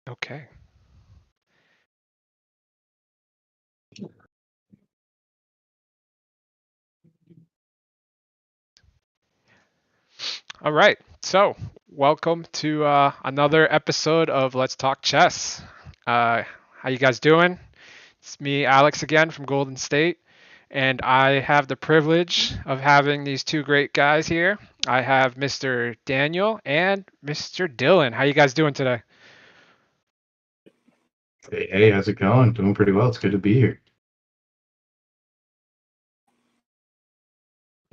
Okay. All right. So, welcome to another episode of Let's Talk Chess. How you guys doing? It's me, Alex, again from Golden State, and I have the privilege of having these two great guys here. I have Mr. Daniel and Mr. Dylan. How you guys doing today? Hey, how's it going? Doing pretty well. It's good to be here.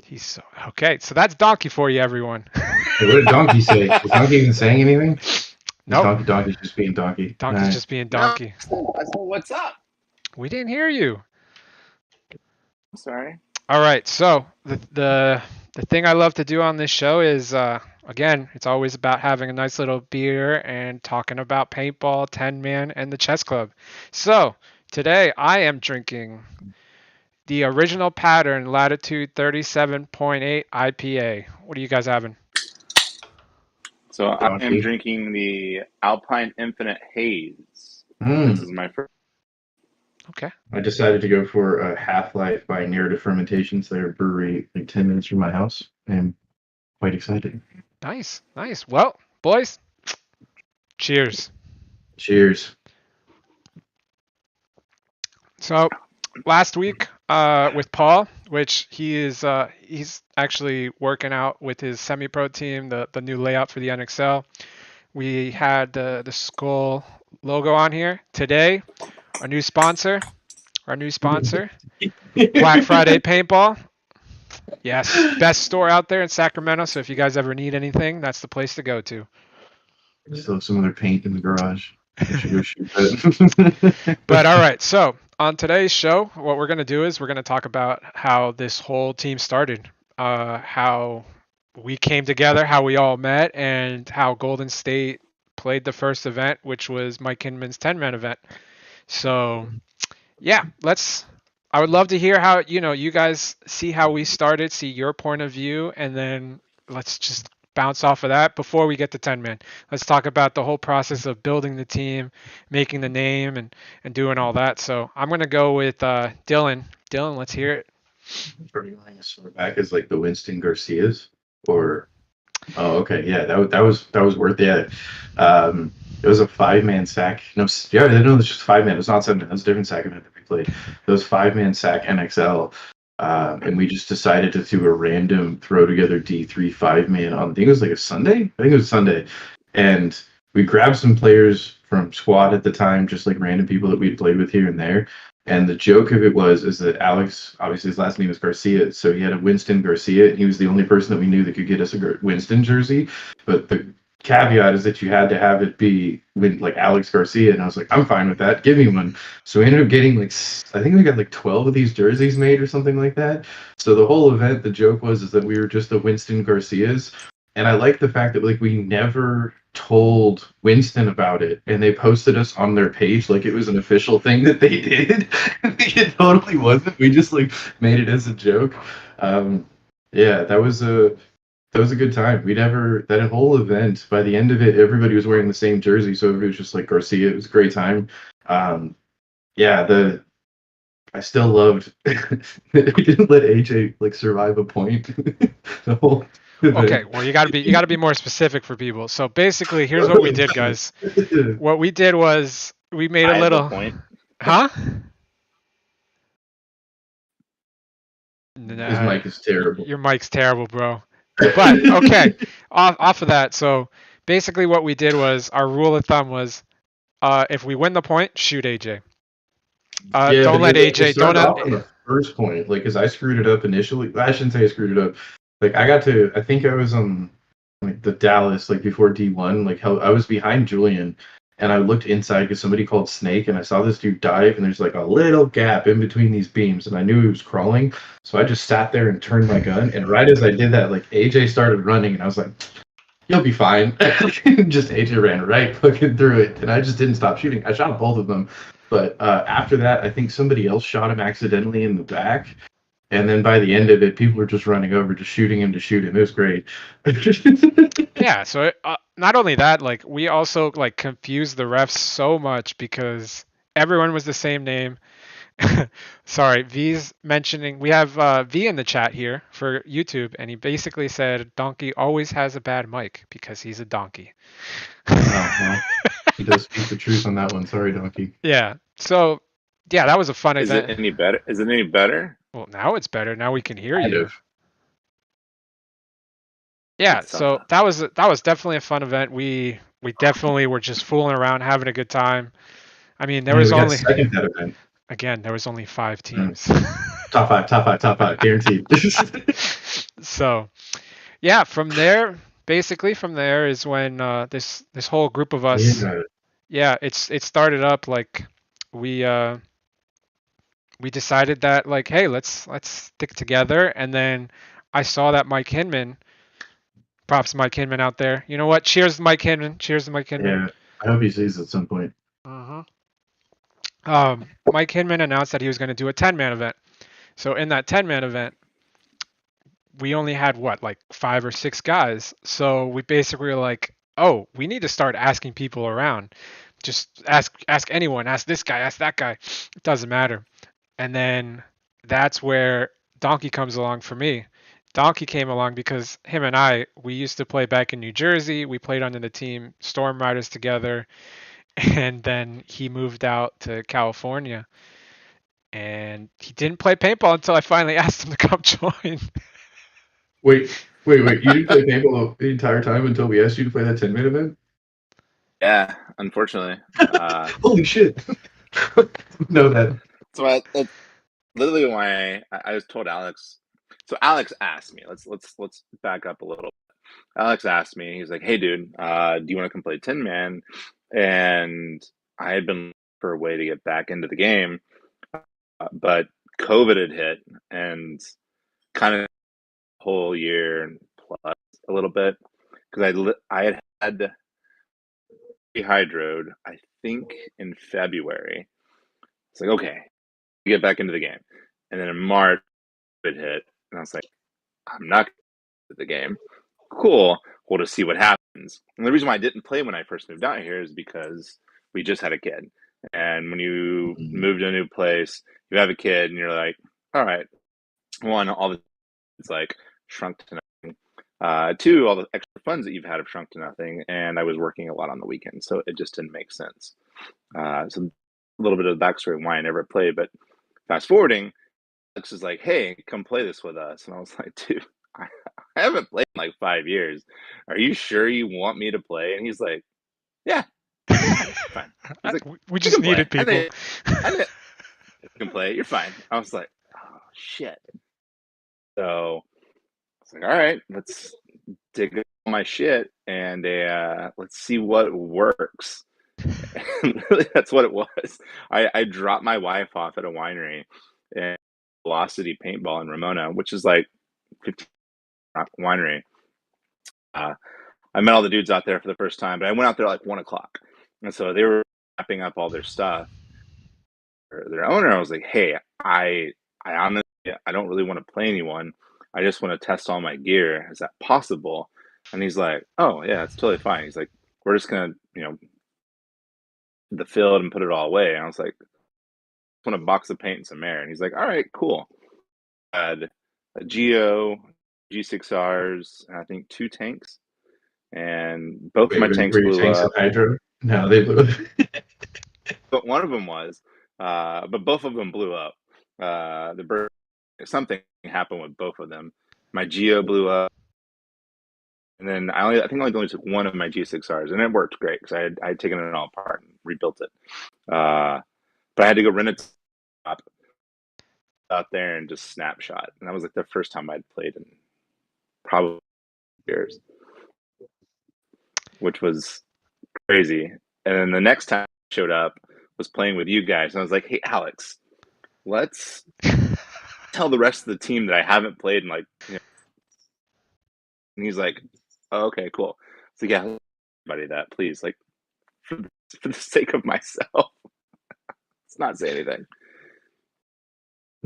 He's so okay. So that's Donkey for you, everyone. Hey, what did Donkey say? Is Donkey even saying anything? Nope. Donkey's just being Donkey. Donkey's just being Donkey. No, I said, what's up? We didn't hear you. I'm sorry. All right. So the thing I love to do on this show is again, it's always about having a nice little beer and talking about paintball, 10 man, and the chess club. So today I am drinking the original pattern Latitude 37.8 IPA. What are you guys having? So I am Donkey. drinking the Alpine Infinite Haze. Mm. This is my first. Okay. I decided to go for a Half-Life by Narrative Fermentations. They're a brewery like 10 minutes from my house. I'm quite excited. Nice. Nice. Well, boys, cheers. Cheers. So last week with Paul, which he's actually working out with his semi-pro team, the new layout for the NXL. We had the skull logo on here. Today, our new sponsor, Black Friday Paintball. Yes, best store out there in Sacramento. So if you guys ever need anything, that's the place to go to. Still have some other paint in the garage. I should go shoot that. But all right, so on today's show, what we're going to do is we're going to talk about how this whole team started, how we came together, how we all met, and how Golden State played the first event, which was Mike Kinman's 10-man event. So, yeah, I would love to hear how, you guys see how we started, see your point of view, and then let's just bounce off of that before we get to 10-man. Let's talk about the whole process of building the team, making the name, and doing all that. So I'm going to go with Dylan. Dylan, let's hear it. Are you laying as far back as like the Winston Garcias? Or okay, yeah, that was worth it. It was a 5-man sack. No, yeah, I didn't know it was just 5-man. It was not 7-man. It was a different sack event that we played. It was 5-man sack NXL, and we just decided to do a random throw together D3 5-man on. I think it was like a Sunday. I think it was Sunday, and we grabbed some players from squad at the time, just like random people that we'd played with here and there. And the joke of it is that Alex, obviously his last name is Garcia, so he had a Winston Garcia, and he was the only person that we knew that could get us a Winston jersey. But the caveat is that you had to have it be like Alex Garcia, and I was like, I'm fine with that. Give me one. So we ended up getting I think we got like 12 of these jerseys made or something like that. So the whole event, the joke is that we were just the Winston Garcias, and I like the fact that like we never told Winston about it, and they posted us on their page like it was an official thing that they did. It totally wasn't. We just like made it as a joke. Yeah, that was a good time. That whole event, by the end of it, everybody was wearing the same jersey, so everybody was just like Garcia. It was a great time. Yeah, I still loved that we didn't let AJ like survive a point. The whole event. Okay, well you got to be more specific for people. So basically, here's what we did, guys. What we did was we made a little point. Huh? His mic is terrible. Your mic's terrible, bro. But okay, off of that. So basically, what we did was our rule of thumb was, if we win the point, shoot AJ. Don't let AJ. Don't on the first point, like, because I screwed it up initially. I shouldn't say I screwed it up. Like, I think I was on like the Dallas, like before D1. Like, I was behind Julian, and I looked inside because somebody called Snake, and I saw this dude dive, and there's like a little gap in between these beams, and I knew he was crawling, so I just sat there and turned my gun, and right as I did that, like AJ started running, and I was like, "You'll be fine." Just AJ ran right fucking through it, and I just didn't stop shooting. I shot both of them, but after that, I think somebody else shot him accidentally in the back, And then by the end of it, people were just running over, just shooting him to shoot him. It was great. Yeah, so not only that, like we also like confused the refs so much because everyone was the same name. Sorry, V's mentioning we have V in the chat here for YouTube, and he basically said Donkey always has a bad mic because he's a donkey. Oh, well, he does speak the truth on that one. Sorry, Donkey. Yeah. So, yeah, that was a fun Is it event. any better? Is it any better? Well, now it's better. Now we can hear Kind you. of. Yeah. Good stuff. So that was definitely a fun event. We definitely were just fooling around, having a good time. I mean, there And was we got only second that event. again there was only 5 teams. Top five, top five, top five, guaranteed. So yeah, from there, basically from there is when this whole group of us, Yeah. yeah, it started up like we uh we decided that like, hey, let's stick together, and then I saw that Mike Hinman, props Mike Hinman out there. You know what? Cheers, Mike Hinman. Cheers, Mike Hinman. Yeah. I hope he sees at some point. Hmm. Mike Hinman announced that he was going to do a 10-man event. So in that 10-man event, we only had what, like 5 or 6 guys. So we basically were like, oh, we need to start asking people around. Just ask anyone, ask this guy, ask that guy. It doesn't matter. And then that's where Donkey comes along for me. Donkey came along because him and we used to play back in New Jersey. We played under the team Storm Riders together. And then he moved out to California. And he didn't play paintball until I finally asked him to come join. Wait. You didn't play paintball the entire time until we asked you to play that 10-minute event? Yeah, unfortunately. Holy shit. Know that. So that's literally why I was told Alex. So Alex asked me. Let's back up a little. Alex asked me. He's like, "Hey, dude, do you want to come play Tin Man?" And I had been looking for a way to get back into the game, but COVID had hit and kind of whole year plus a little bit because I had hydroed I think in February. It's like okay, get back into the game, and then in March it hit, and I was like, I'm not to the game. Cool. We'll just see what happens. And the reason why I didn't play when I first moved out here is because we just had a kid. And when you move to a new place, you have a kid, and you're like, all right, one, all the it's like shrunk to nothing. Two, all the extra funds that you've had have shrunk to nothing. And I was working a lot on the weekends, so it just didn't make sense. So a little bit of the backstory of why I never played. But fast forwarding, Alex is like, hey, come play this with us. And I was like, dude, I, I haven't played in like 5 years. Are you sure you want me to play? And he's like, yeah, fine. He's like, We you just can play. needed people. I think you can play. You're fine. I was like, oh, shit. So I was like, all right, let's dig up my shit and let's see what works. And really, that's what it was. I dropped my wife off at a winery and Velocity Paintball in Ramona, which is like 15 winery. I met all the dudes out there for the first time, but I went out there at like 1 o'clock, and so they were wrapping up all their stuff. Their owner, I was like, "Hey, I honestly, I don't really want to play anyone. I just want to test all my gear. Is that possible?" And he's like, "Oh yeah, it's totally fine." He's like, "We're just gonna, the field and put it all away." And I was like, "I want a box of paint and some air." And he's like, "All right, cool." I had a Geo, G6Rs, and I think 2 tanks, and both of Wait, my tanks were your blew tanks in up. hydro? No, they blew. But one of them was, but both of them blew up. Something happened with both of them. My Geo blew up, and then I think I only took one of my G6Rs, and it worked great because I had taken it all apart and rebuilt it. But I had to go rent a top out there and just snapshot, and that was like the first time I'd played in probably years, which was crazy. And then the next time I showed up was playing with you guys, and I was like, "Hey, Alex, let's tell the rest of the team that I haven't played in like." And he's like, oh, "Okay, cool." So yeah, everybody that please, like, for the sake of myself, let's not say anything.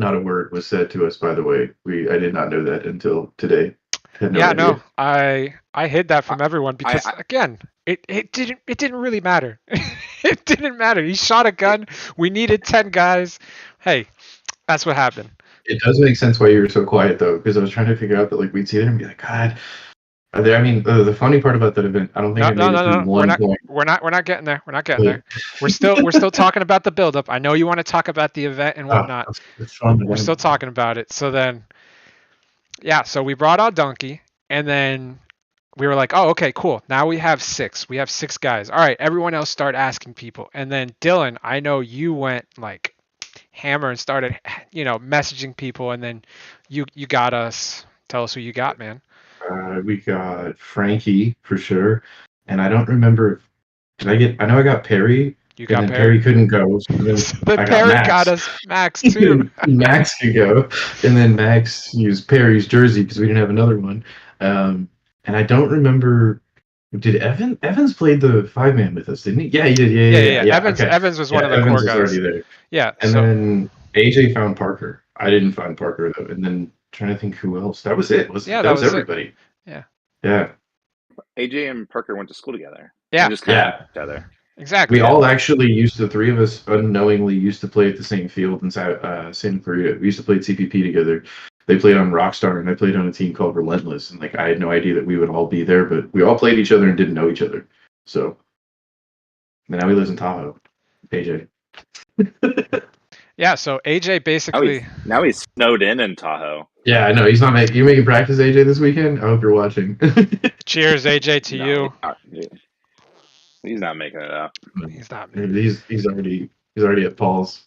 not a word was said to us. By the way, I did not know that until today. Had no Yeah, no, idea. I hid that from everyone I, because I, again, it didn't really matter. It didn't matter. He shot a gun. We needed 10 guys. Hey, that's what happened. It does make sense why you were so quiet though, because I was trying to figure out that like we'd see them and be like, God, are there? I mean, the funny part about that event, I don't think No, I no, made it no, through no. We're one not point. we're not getting there. We're not getting But, there. We're still talking about the build up. I know you want to talk about the event and whatnot. it's fun. We're still talking about it. So then yeah, so we brought out Donkey and then we were like, oh, okay, cool. Now we have six. We have six guys. All right, everyone else start asking people. And then Dylan, I know you went like hammer and started, messaging people. And then you got us. Tell us who you got, man. We got Frankie for sure, and I don't remember. Did I get? I know I got Perry, You and got then Perry. Perry couldn't go, so then So then I got Perry got Max. us Max too. Max could go, and then Max used Perry's jersey because we didn't have another one. And I don't remember. Did Evans played the 5-man with us, didn't he? Yeah, he did. Yeah, Yeah, yeah, yeah, yeah. yeah. Evans Okay. Evans was Yeah, one of the Evans core was guys. already there. Yeah. And So then AJ found Parker. I didn't find Parker though. And then trying to think who else. That was it. yeah, That that was was it. everybody. Yeah. Yeah. AJ and Parker went to school together and Yeah. just kind of Yeah. each other. Exactly. We Yeah. all actually the three of us unknowingly used to play at the same field in Santa Clarita. We used to play at CPP together. They played on Rockstar and I played on a team called Relentless. And like I had no idea that we would all be there, but we all played each other and didn't know each other. So and now he lives in Tahoe. AJ. Yeah. So AJ basically. Now he's snowed in Tahoe. Yeah, I know. He's not making. You making practice, AJ, this weekend? I hope you're watching. Cheers, AJ, to No, you. he's not making it out. He's not. He's already at Paul's.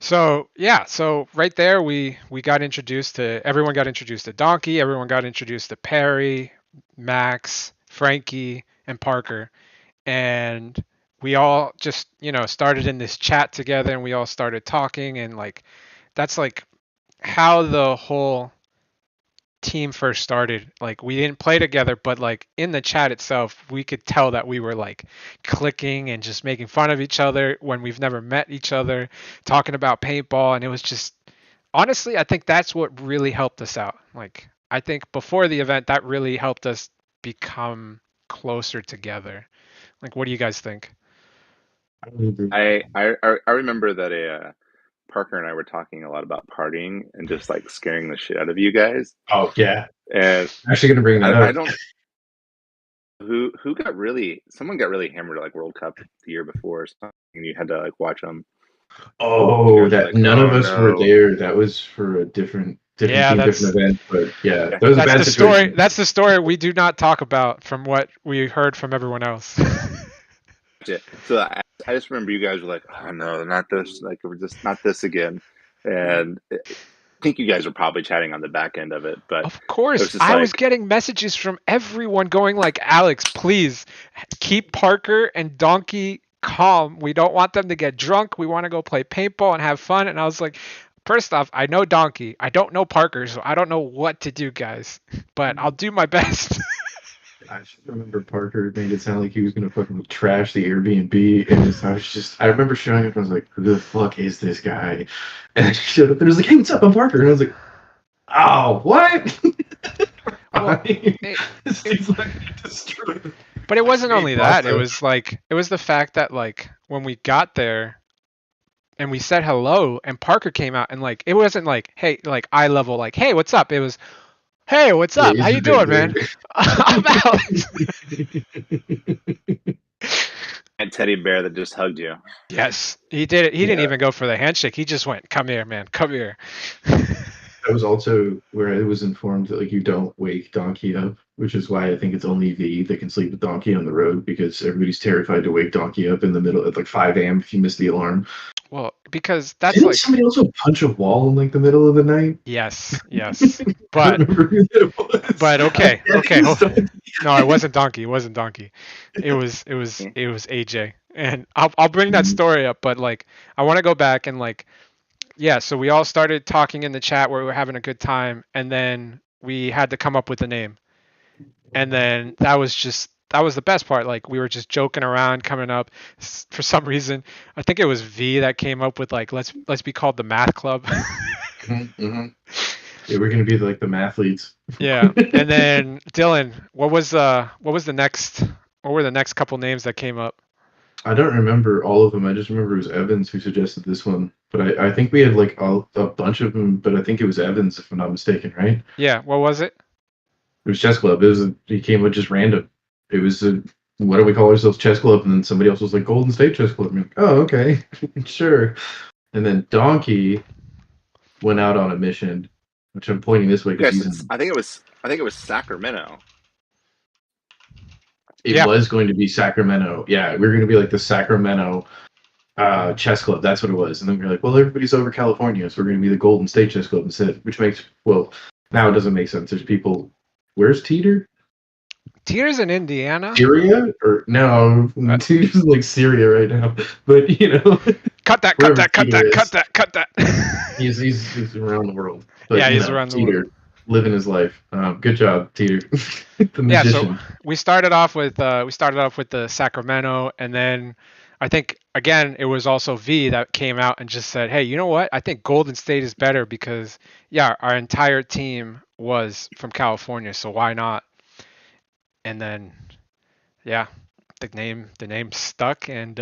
So yeah, so right there we got introduced to everyone got introduced to Donkey, everyone got introduced to Perry, Max, Frankie, and Parker, and we all just started in this chat together, and we all started talking, and like that's like how the whole team first started. Like we didn't play together, but like in the chat itself, we could tell that we were like clicking and just making fun of each other when we've never met each other, talking about paintball, and it was just honestly, I think that's what really helped us out. Like I think before the event, that really helped us become closer together. Like, what do you guys think? I remember that Parker and I were talking a lot about partying and just like scaring the shit out of you guys. Oh yeah, And I'm actually gonna bring that I up. don't who got really someone got really hammered at like World Cup the year before or something, and you had to like watch them. Oh, that like, none of oh, us were no. there. That was for a different Yeah, team, that's different event. But yeah, that was a that's bad the situation. story. That's the story we do not talk about from what we heard from everyone else. Yeah. So I just remember you guys were like, oh no, not this. Like we're just not this again. And I think you guys were probably chatting on the back end of it, but Of it course, was just I like, was getting messages from everyone going like, Alex, please keep Parker and Donkey calm. We don't want them to get drunk. We want to go play paintball and have fun. And I was like, first off, I know Donkey. I don't know Parker, so I don't know what to do, guys. But I'll do my best. I just remember Parker made it sound like he was gonna fucking trash the Airbnb, and I remember showing up and I was like, "Who the fuck is this guy?" And he showed up and was like, "Hey, what's up? I'm Parker," and I was like, "Oh, what?" Well, This dude's like destroyed. but it wasn't only that. It Awesome. was like it was the fact that like when we got there and we said hello and Parker came out and like it wasn't like hey like eye level like hey what's up. It was hey what's Yeah, up. How he's you a big doing, man? dude. I'm Alex. a teddy bear that just hugged you. Yes, he did it. He didn't Yeah. even go for the handshake. He just went, "Come here, man. Come here." That was also where I was informed that like you don't wake Donkey up, which is why I think it's only V that can sleep with Donkey on the road because everybody's terrified to wake Donkey up in the middle at like 5 a.m. if you miss the alarm. Well, because that's Didn't like somebody also punch a wall in like the middle of the night? yes, yes. I don't But remember who that was. but okay, I okay. think it's Donkey. No, it wasn't Donkey. It wasn't Donkey. It was AJ. And I'll bring that story up, but like I want to go back and like yeah, so we all started talking in the chat where we were having a good time and then we had to come up with a name. And then that was just that was the best part. Like we were just joking around coming up. For some reason, I think it was V that came up with like let's be called the Math Club. Yeah, we're gonna be like the mathletes. Yeah, and then Dylan, what was the next? What were the next couple names that came up? I don't remember all of them. I just remember it was Evans who suggested this one. But I think we had like a bunch of them. But I think it was Evans, if I'm not mistaken, right? Yeah, what was it? It was chess club. He came with just random. It was what do we call ourselves, chess club? And then somebody else was like Golden State Chess Club. And I'm like, oh, okay, sure. And then Donkey went out on a mission, which I'm pointing this way because Yes, he's in. I think it was Sacramento. It Yeah. was going to be Sacramento. Yeah, we were going to be like the Sacramento chess club. That's what it was. And then we are like, well, everybody's over California, so we're going to be the Golden State Chess Club instead. Which makes, well, now it doesn't make sense. There's people. Where's Teeter? Tears in Indiana. Syria? Or no, Teeter's like Syria right now. But you know, Cut that! Cut wherever that! Cut Teeter that! is, Cut that! Cut that! he's around the world. But Yeah, you he's know, around the Teeter, world. living his life. Good job, Teeter. The Yeah, so magician. we started off with the Sacramento, and then I think again it was also V that came out and just said, "Hey, you know what? I think Golden State is better because yeah, our entire team was from California, so why not?" And then yeah, the name stuck, and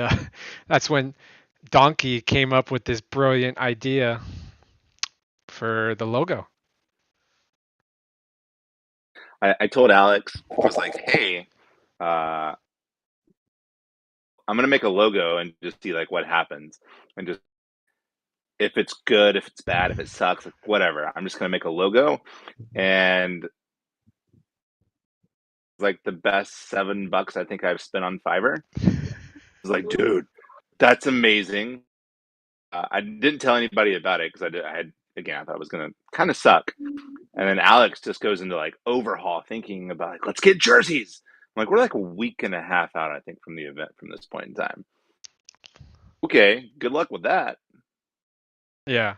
that's when Donkey came up with this brilliant idea for the logo. I told Alex, I was like, hey, I'm gonna make a logo and just see like what happens, and just if it's good, if it's bad, if it sucks, like, whatever. I'm just gonna make a logo, and it's like the best $7 I think I've spent on Fiverr. I was like, dude, that's amazing. I didn't tell anybody about it because I had again I thought it was gonna kind of suck. And then Alex just goes into like overhaul, thinking about like let's get jerseys. I'm like we're like a week and a half out, I think, from the event from this point in time. Okay, good luck with that. Yeah.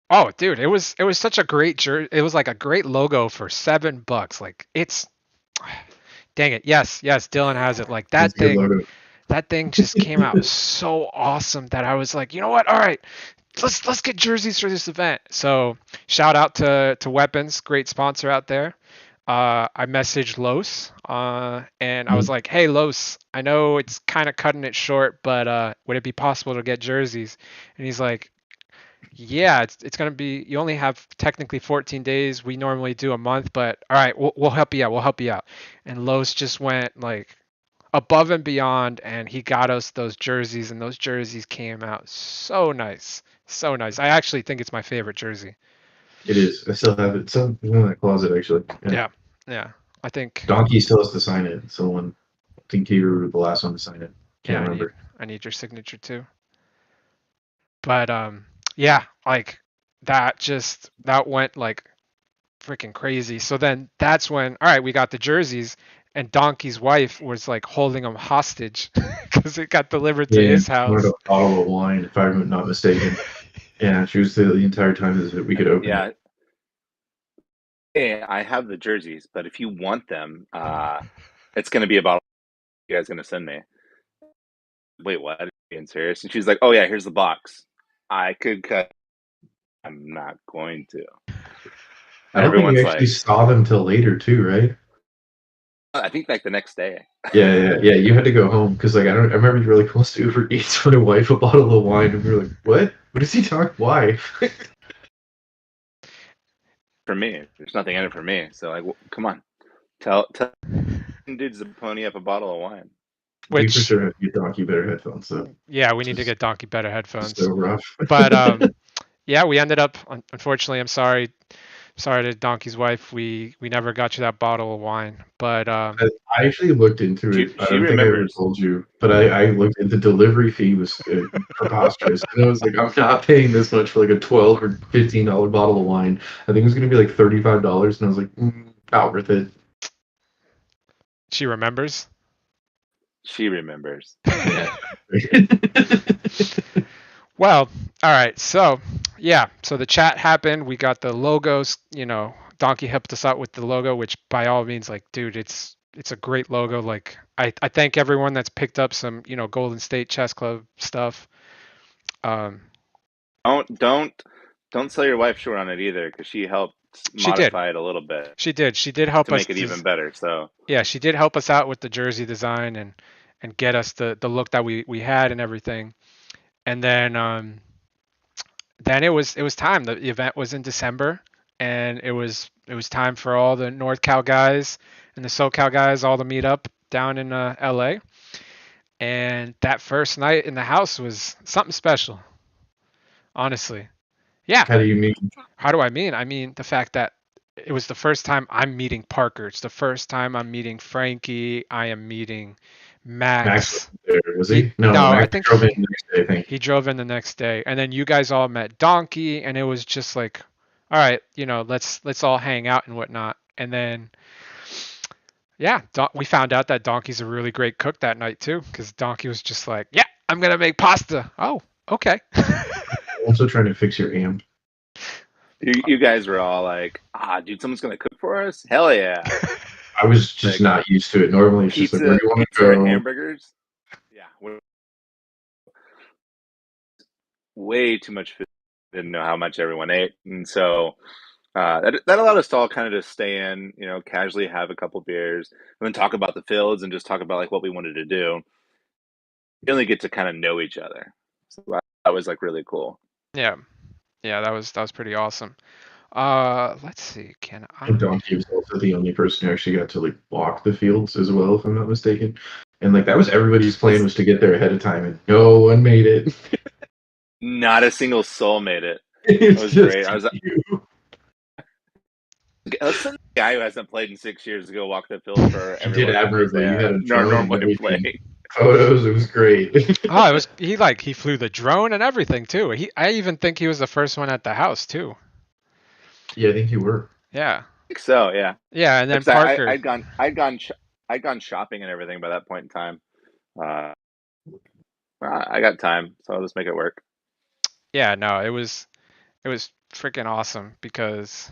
Oh, dude, it was such a great it was like a great logo for $7. Like it's dang it. Yes, yes, Dylan has it. Like It's a good logo. that thing just came out so awesome that I was like, you know what? All right, let's get jerseys for this event. So shout out to Weapons, great sponsor out there. I messaged Los, and I was like, hey Los, I know it's kind of cutting it short, but would it be possible to get jerseys? And he's like, yeah, it's gonna be. You only have technically 14 days. We normally do a month, but all right, we'll help you out. We'll help you out. And Los just went like above and beyond, and he got us those jerseys, and those jerseys came out so nice, so nice. I actually think it's my favorite jersey. It is. I still have it. It's in my closet, actually. Yeah, yeah. I think. Donkey still has to sign it. Someone, I think you were the last one to sign it. Can't Yeah, remember. I need your signature too. But yeah, like that went like freaking crazy. So then that's when, all right, we got the jerseys, and Donkey's wife was like holding him hostage because it got delivered to his She wanted house. a bottle of wine, if I'm not mistaken. Yeah, she was the entire time that we could open Yeah. it. Hey, I have the jerseys, but if you want them, it's gonna be about you guys gonna send me. Wait, what? Are you being serious? And she's like, oh yeah, here's the box. I could cut. I'm not going to. I don't think we Everyone's actually like, saw them till later, too, right? I think like the next day. Yeah. You had to go home because, like, I remember you were like, "Wants to Uber Eats for my wife a bottle of wine," and we were like, "What? What is he talking? Why?" For me, there's nothing in it for me. So like, come on, tell dudes to pony up a bottle of wine. We for Which, sure have to get Donkey better headphones, though. yeah, we need to Just get Donkey better headphones. so rough. But yeah, we ended up. Unfortunately, I'm sorry to Donkey's wife. We never got you that bottle of wine. But I actually looked into it. I She don't think I ever remembers. told you, but I looked at the delivery fee was preposterous. And I was like, I'm not paying this much for like a $12 or $15 bottle of wine. I think it was going to be like $35, and I was like, not worth it. she remembers. She remembers. Yeah. Well, all right. So, yeah. So the chat happened. We got the logos. Donkey helped us out with the logo, which by all means, like, dude, it's it's a great logo. Like I thank everyone that's picked up some Golden State Chess Club stuff. Um, Don't sell your wife short on it either, because she helped she did. modify it a little bit She did help to us. make it even better. So Yeah, she did help us out with the jersey design and get us the look that we had and everything. And then it was time. The event was in December, and it was time for all the North Cal guys and the SoCal guys all to meet up down in LA. And that first night in the house was something special, honestly. Yeah. How do you mean? How do I mean? I mean the fact that it was the first time I'm meeting Parker. It's the first time I'm meeting Frankie. I am meeting Max was Max. there, was he? No, No, I Max think drove in the next day, I think. he drove in the next day, and then you guys all met Donkey, and it was just like, all right, let's all hang out and whatnot. And then, yeah, we found out that Donkey's a really great cook that night too, because Donkey was just like, yeah, I'm gonna make pasta. Oh, okay. Also trying to fix your amp. you guys were all like, dude, someone's gonna cook for us? Hell yeah! I was just not used to it. Normally, it's just like, where do you want to pizza, go? and hamburgers. Yeah, way too much food. Didn't know how much everyone ate, and so that allowed us to all kind of just stay in, casually have a couple beers, and then talk about the fields and just talk about like what we wanted to do. You only get to kind of know each other, so that was like really cool. Yeah, that was pretty awesome. Let's see. Can I? And Donkey was also the only person who actually got to like walk the fields as well, if I'm not mistaken. And like that was everybody's plan, was to get there ahead of time, and no one made it. Not a single soul made it. It was great. I was you. Let's send the guy who hasn't played in 6 years to go walk the field for You did admirably. You had a drone normal and way to play. Photos. It was great. Oh, it was he flew the drone and everything too. I even think he was the first one at the house too. Yeah, I think you were. Yeah. I think so, yeah. Yeah, and then Parker. I'd gone shopping and everything by that point in time. I got time, so I'll just make it work. Yeah, no, it was freaking awesome because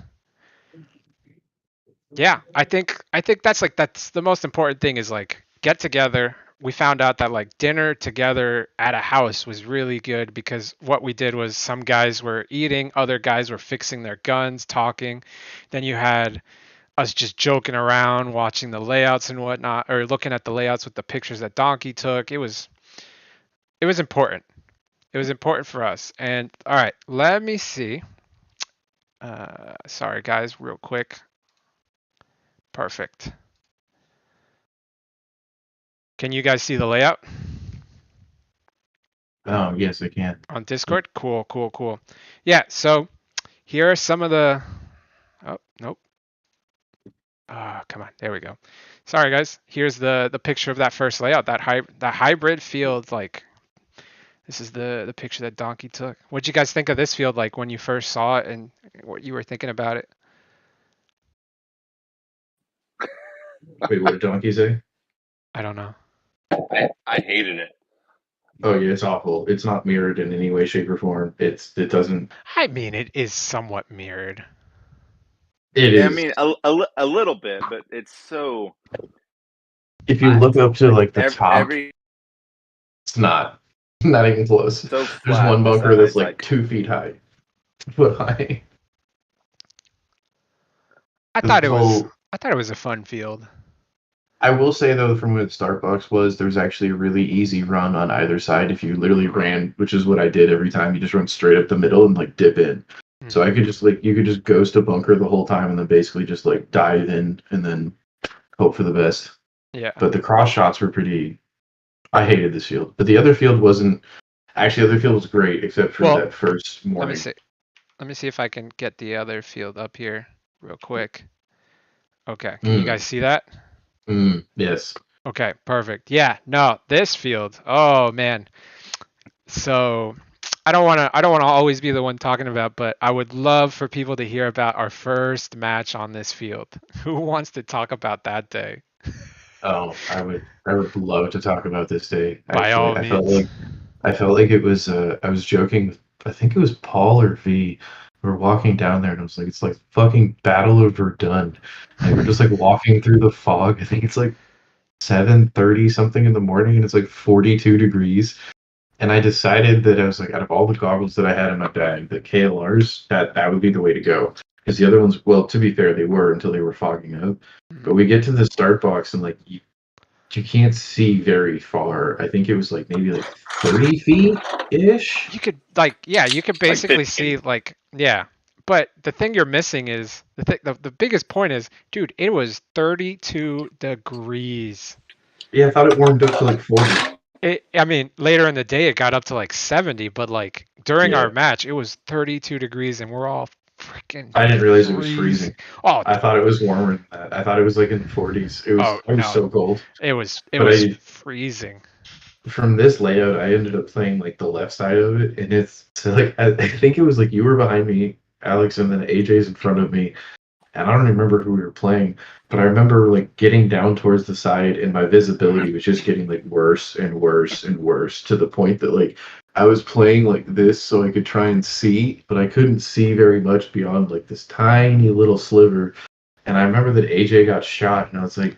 yeah, I think that's the most important thing is like get together. We found out that like dinner together at a house was really good because what we did was some guys were eating, other guys were fixing their guns, talking. Then you had us just joking around, watching the layouts and whatnot, or looking at the layouts with the pictures that Donkey took. It was important. It was important for us. And all right, let me see. Sorry guys, real quick. Perfect. Can you guys see the layout? Oh, yes, I can. On Discord? Cool. Yeah, so here are some of the... Oh, nope. Come on. There we go. Sorry, guys. Here's the picture of that first layout, that hybrid field. Like, this is the picture that Donkey took. What'd you guys think of this field, like, when you first saw it and what you were thinking about it? Wait, what did Donkey say? I don't know. I hated it. Oh yeah, it's awful. It's not mirrored in any way, shape, or form. It doesn't. I mean, it is somewhat mirrored. It is. I mean, a little bit, but it's so. If you look up to like the top, it's not even close. So There's one bunker that's like 2 feet high, foot high. I thought it was a fun field. I will say though, from what Starbucks was, there's actually a really easy run on either side if you literally ran, which is what I did every time. You just run straight up the middle and like dip in. Mm-hmm. So I could just you could just ghost a bunker the whole time and then basically just like dive in and then hope for the best. Yeah. But the cross shots were pretty. I hated this field, but the other field wasn't. Actually, the other field was great except for that first morning. Let me see if I can get the other field up here real quick. Okay, can you guys see that? Yes. Okay, perfect. Yeah, no, this field. Oh man. So I don't want to always be the one talking about, but I would love for people to hear about our first match on this field. Who wants to talk about that day? Oh, I would love to talk about this day. By all means. I felt like it was I was joking with, I think it was Paul or V, we're walking down there, and I was like, it's like fucking Battle of Verdun. Like we're just like walking through the fog. I think it's like 7:30 something in the morning, and it's like 42 degrees. And I decided that I was like, out of all the goggles that I had in my bag, the KLRs, that would be the way to go. Because the other ones, well, to be fair, they were until they were fogging up. But we get to the start box, and like you can't see very far. I think it was like maybe like 30 feet ish. You could like, yeah, you could Like basically 15. see like, yeah. But the thing you're missing is the biggest point is, dude, it was 32 degrees. Yeah, I thought it warmed up to like 40. I mean, later in the day it got up to like 70, but like during our Yeah, match it was 32 degrees and we're all freaking I didn't realize it was freezing. freezing. Oh, I thought it was warmer than that. I thought it was like in the 40s. oh I was no, so cold. it But was I freezing. from this layout, I ended up playing like the left side of it, and it's so like I think it was like you were behind me, Alex, and then AJ's in front of me, and I don't remember who we were playing, but I remember like getting down towards the side, and my visibility was just getting like worse and worse and worse to the point that like I was playing like this so I could try and see, but I couldn't see very much beyond like this tiny little sliver. And I remember that AJ got shot, and I was like,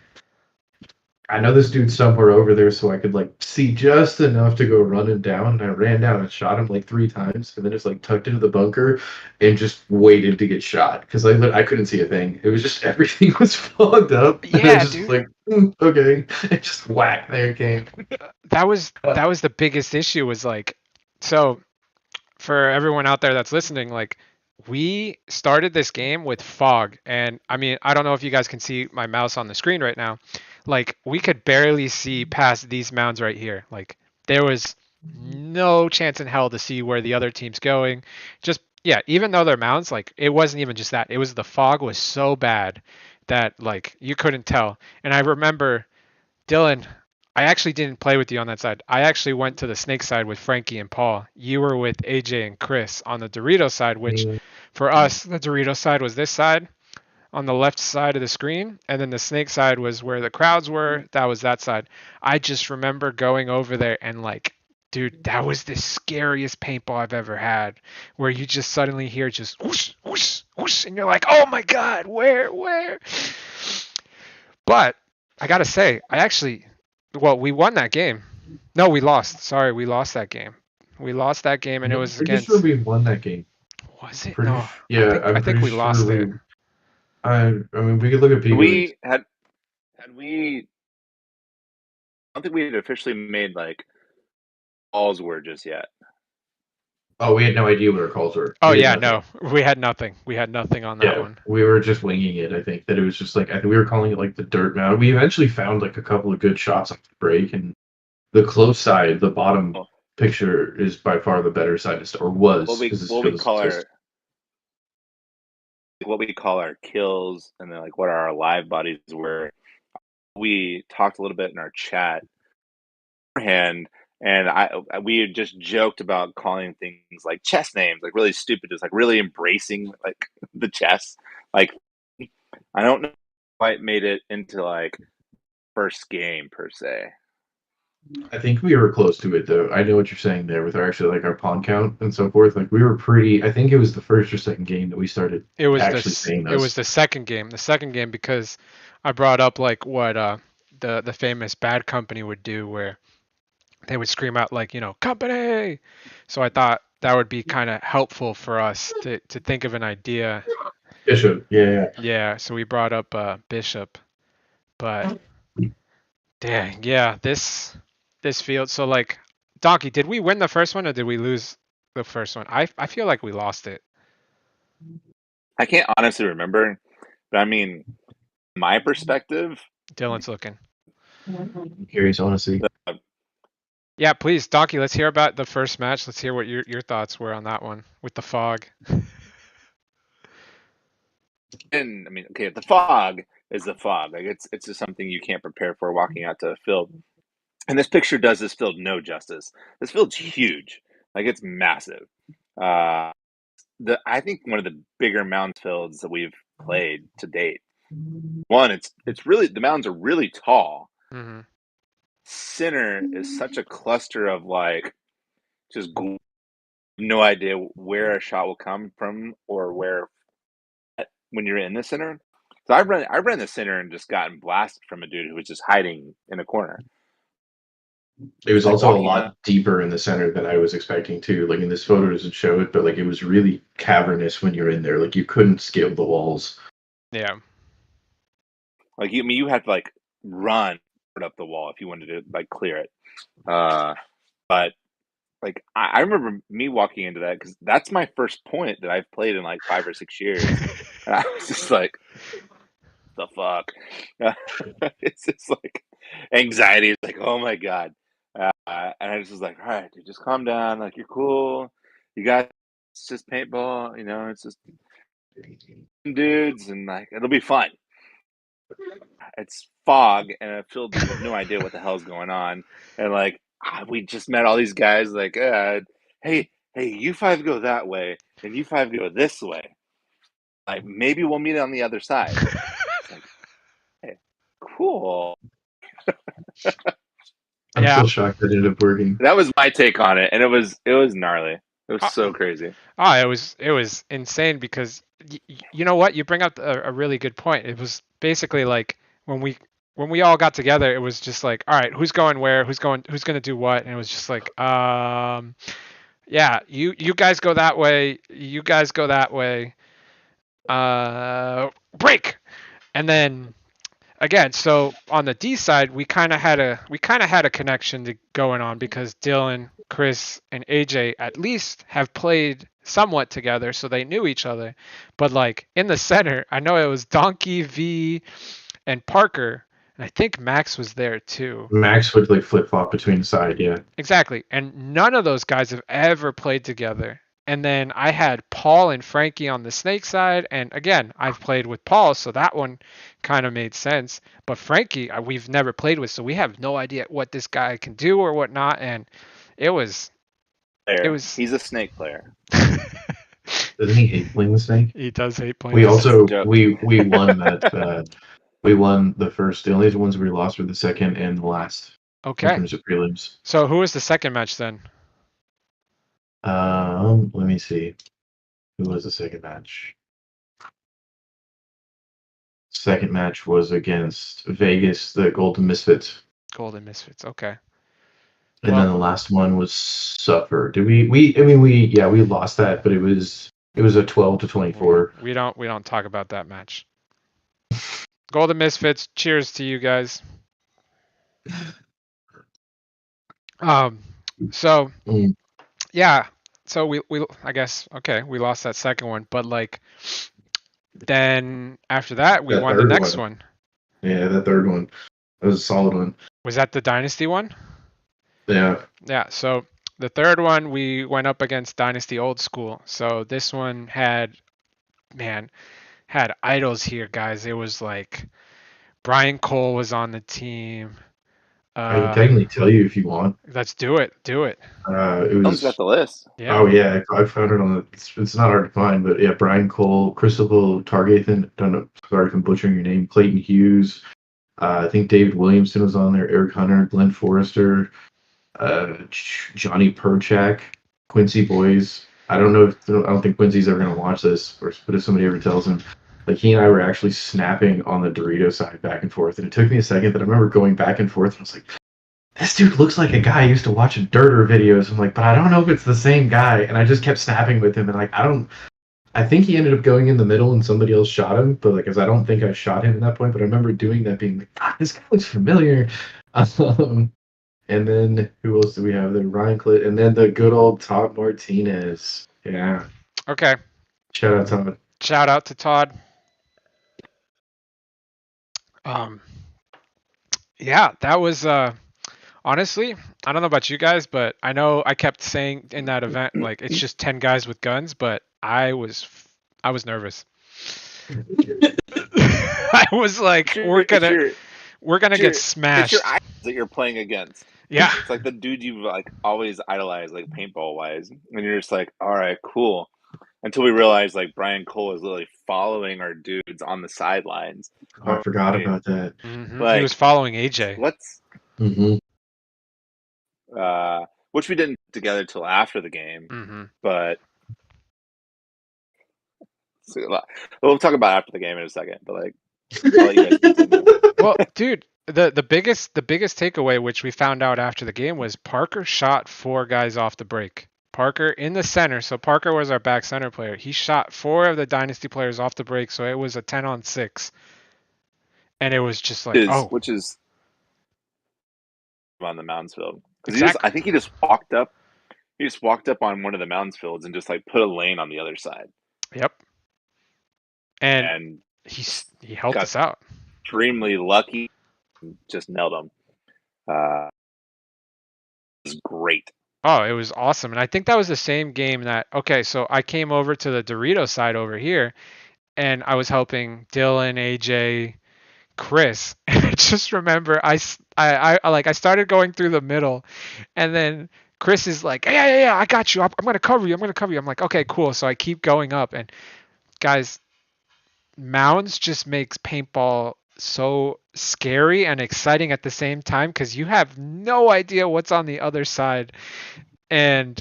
I know this dude's somewhere over there, so I could like see just enough to go running down. And I ran down and shot him like 3 times, and then just like tucked into the bunker and just waited to get shot because I couldn't see a thing. It was just everything was fogged up, and I Yeah, just dude. like okay, and just whack, there it came. That was the biggest issue was like, so for everyone out there that's listening, like we started this game with fog, and I mean, I don't know if you guys can see my mouse on the screen right now. Like we could barely see past these mounds right here. Like there was no chance in hell to see where the other team's going. Just yeah, even though they're mounds, like it wasn't even just that. It was the fog was so bad that like you couldn't tell. And I remember Dylan, I actually didn't play with you on that side. I actually went to the snake side with Frankie and Paul. You were with AJ and Chris on the Dorito side, which Mm. for us, the Dorito side was this side on the left side of the screen. And then the snake side was where the crowds were. That was that side. I just remember going over there and like, dude, that was the scariest paintball I've ever had. Where you just suddenly hear just whoosh, whoosh, whoosh. And you're like, oh my God, where? But I gotta say, well, we won that game. No, we lost. Sorry, we lost that game. We lost that game, and it I'm was pretty sure against. we won that game. Was it? Pretty No, yeah, I I'm think pretty we sure lost it. we. I mean, we could look at PB leagues. We had we. I don't think we had officially made like balls were just yet. Oh, we had no idea what our calls were. Oh We had yeah, nothing. no, we had nothing. We had nothing on that Yeah, one. we were just winging it. I think that it was just like I think we were calling it like the dirt mound. We eventually found like a couple of good shots off the break, and the close side, the bottom Oh, picture, is by far the better side to start, or was because it what we still call exists. our kills and then like what our live bodies were. We talked a little bit in our chat beforehand, and we had just joked about calling things like chess names, like really stupid, just like really embracing like the chess. Like I don't know if I quite made it into like first game per se. I think we were close to it though. I know what you're saying there with our actually like our pawn count and so forth. Like we were pretty. I think it was the first or second game that we started actually saying It was those. the second game. The second game because I brought up like what the famous Bad Company would do, where they would scream out like company. So I thought that would be kind of helpful for us to think of an idea. Bishop, yeah, Yeah, so we brought up Bishop, but yeah. dang, yeah, this field. So like, Donkey, did we win the first one or did we lose the first one? I feel like we lost it. I can't honestly remember, but I mean, my perspective, Dylan's looking. I'm curious, honestly. the, Yeah, please, Donkey, let's hear about the first match. Let's hear what your thoughts were on that one with the fog. and I mean, okay, the fog is the fog. Like it's just something you can't prepare for walking out to a field. And this picture does this field no justice. This field's huge, like it's massive. Uh, I think one of the bigger mound fields that we've played to date. One, it's really the mounds are really tall. Hmm. Center is such a cluster of like just no idea where a shot will come from or where when you're in the center. So I ran the center and just gotten blasted from a dude who was just hiding in a corner. It was Like also a walking lot deeper in the center than I was expecting too. Like in this photo doesn't show it, but like it was really cavernous when you're in there. Like you couldn't scale the walls. Yeah. Like you had to like run up the wall if you wanted to like clear it. But like I remember me walking into that because that's my first point that I've played in like 5 or 6 years, and I was just like, "The fuck!" It's just like anxiety. It's like, "Oh my god!" And I just was like, "All right, dude, just calm down. Like you're cool. You got it's just paintball. You know, it's just dudes, and like it'll be fun." It's fog, and I feel no idea what the hell's going on, and like we just met all these guys. Like, hey, you five go that way, and you five go this way. Like maybe we'll meet on the other side. It's like, hey, cool. I'm Yeah. still shocked that it ended up working. That was my take on it, and it was gnarly. It was Uh, so crazy. it was insane because you know what? You bring up a really good point. It was basically like when we all got together, it was just like, all right, who's going where? Who's going to do what? And it was just like, yeah, you guys go that way, you guys go that way. Break. And then again, so on the D side, we kind of had a connection going on because Dylan, Chris, and AJ at least have played somewhat together, so they knew each other. But like in the center, I know it was Donkey, V, and Parker, and I think Max was there too. Max would like flip flop between the side, yeah. Exactly, and none of those guys have ever played together. And then I had Paul and Frankie on the snake side, and again, I've played with Paul, so that one kind of made sense. But Frankie, we've never played with, so we have no idea what this guy can do or whatnot. And it was, it was. He's a snake player. Doesn't he hate playing the snake? He does hate playing. We with also joke. we won that. We won the first. The only ones we lost were the second and the last in Okay, terms of prelims. so who was the second match then? Let me see. Who was the second match? Second match was against Vegas, the Golden Misfits. Golden Misfits. Okay. And Well- then the last one was Suffer. Did we lost that, but it was a 12-24. We don't talk about that match. Golden Misfits. Cheers to you guys. So Mm. yeah, so we I guess okay, we lost that second one, but like then after that we That won the third next one. one. Yeah, that third one. That was a solid one. Was that the Dynasty one? Yeah. Yeah, so the third one we went up against Dynasty Old School. So this one had idols here, guys. It was like Brian Cole was on the team. I can technically tell you if you want. Let's do it. Do it. It Dylan's was. got the list. Yeah. Oh yeah, I found it on the. It's not hard to find, but yeah, Brian Cole, Christopher Targathan. Don't know. Sorry if I'm butchering your name. Clayton Hughes. I think David Williamson was on there. Eric Hunter, Glenn Forrester, Johnny Perchak, Quincy Boys. I don't think Quincy's ever gonna watch this, but if somebody ever tells him, like he and I were actually snapping on the Dorito side back and forth, and it took me a second, but I remember going back and forth, and I was like, this dude looks like a guy I used to watch Dirter videos. I'm like, but I don't know if it's the same guy, and I just kept snapping with him, and like I think he ended up going in the middle and somebody else shot him, but like, cause I don't think I shot him at that point, but I remember doing that, being like, God, this guy looks familiar. And then who else do we have there? Ryan Clit, and then the good old Todd Martinez. Yeah. Okay. Shout out Todd. Shout out to Todd. Yeah, that was honestly, I don't know about you guys, but I know I kept saying in that event like it's just 10 guys with guns, but I was nervous. I was like, we're gonna get smashed. It's your idols that you're playing against. Yeah. It's like the dude you've like always idolized, like paintball wise, and you're just like, all right, cool. Until we realize like Brian Cole is literally following our dudes on the sidelines. Oh, I forgot about that. Mm-hmm. Like, He was following AJ. Let's Mm-hmm. which we didn't put together till after the game. Mm-hmm. But we'll talk about after the game in a second. But like, I'll let you guys continue. Well, dude, the biggest takeaway, which we found out after the game, was Parker shot 4 guys off the break. Parker in the center, so Parker was our back center player. He shot 4 of the dynasty players off the break, so it was a 10-on-6, and it was just like, oh, Which is on the mountains field because exactly. I think he just walked up. He just walked up on one of the mountains fields and just like put a lane on the other side, Yep. And and he helped got us out. extremely lucky. And just nailed him. It was great. Oh, it was awesome. And I think that was the same game that, okay, so I came over to the Dorito side over here and I was helping Dylan, AJ, Chris. And I just remember I started going through the middle and then Chris is like, yeah, I got you. I'm going to cover you. I'm going to cover you. I'm like, okay, cool. So I keep going up and guys, mounds just makes paintball so scary and exciting at the same time because you have no idea what's on the other side. And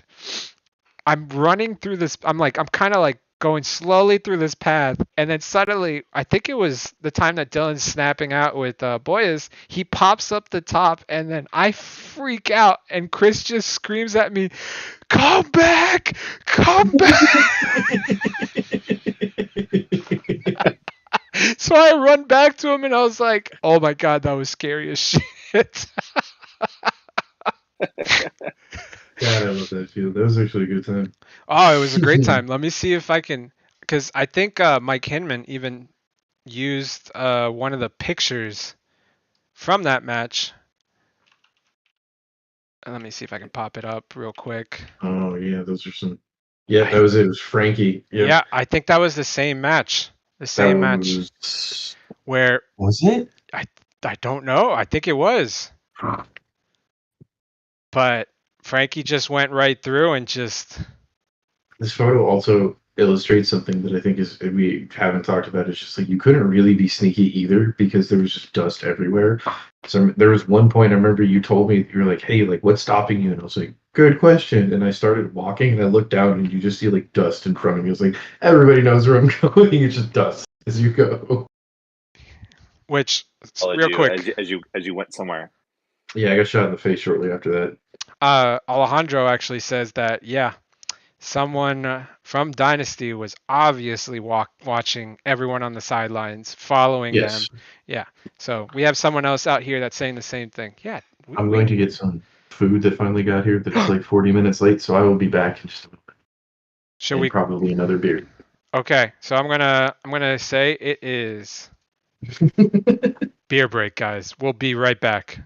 I'm running through this. I'm kind of like going slowly through this path, and then suddenly, I think it was the time that Dylan's snapping out with Boyas. He pops up the top, and then I freak out, and Chris just screams at me, "Come back! Come back!" So I run back to him, and I was like, "Oh my god, that was scary as shit." God, I love that field. That was actually a good time. Oh, it was a great time. Let me see if I can, because I think Mike Hinman even used one of the pictures from that match. Let me see if I can pop it up real quick. Oh yeah, those are some. Yeah, that I, was it. It was Frankie. Yep. yeah, I think that was the same match. The That same match was. where Was it? I I don't know. I think it was, but Frankie just went right through and just. This photo also illustrates something that I think is we haven't talked about. It's just like you couldn't really be sneaky either because there was just dust everywhere. So there was one point I remember you told me you were like, "Hey, like what's stopping you?" And I was like, "Good question." And I started walking and I looked down and you just see like dust in front of me. I was like, "Everybody knows where I'm going. It's just dust as you go." Which, Followed real you quick, as you went somewhere. Yeah, I got shot in the face shortly after that. Alejandro actually says that, yeah, someone from Dynasty was obviously watching everyone on the sidelines, following them. Yes, Yeah. So we have someone else out here that's saying the same thing. Yeah. I'm going to get some food that finally got here that's like 40 minutes late, so I will be back in just a moment. Should And we? probably another beer. Okay. So I'm gonna say it is beer break, guys. We'll be right back.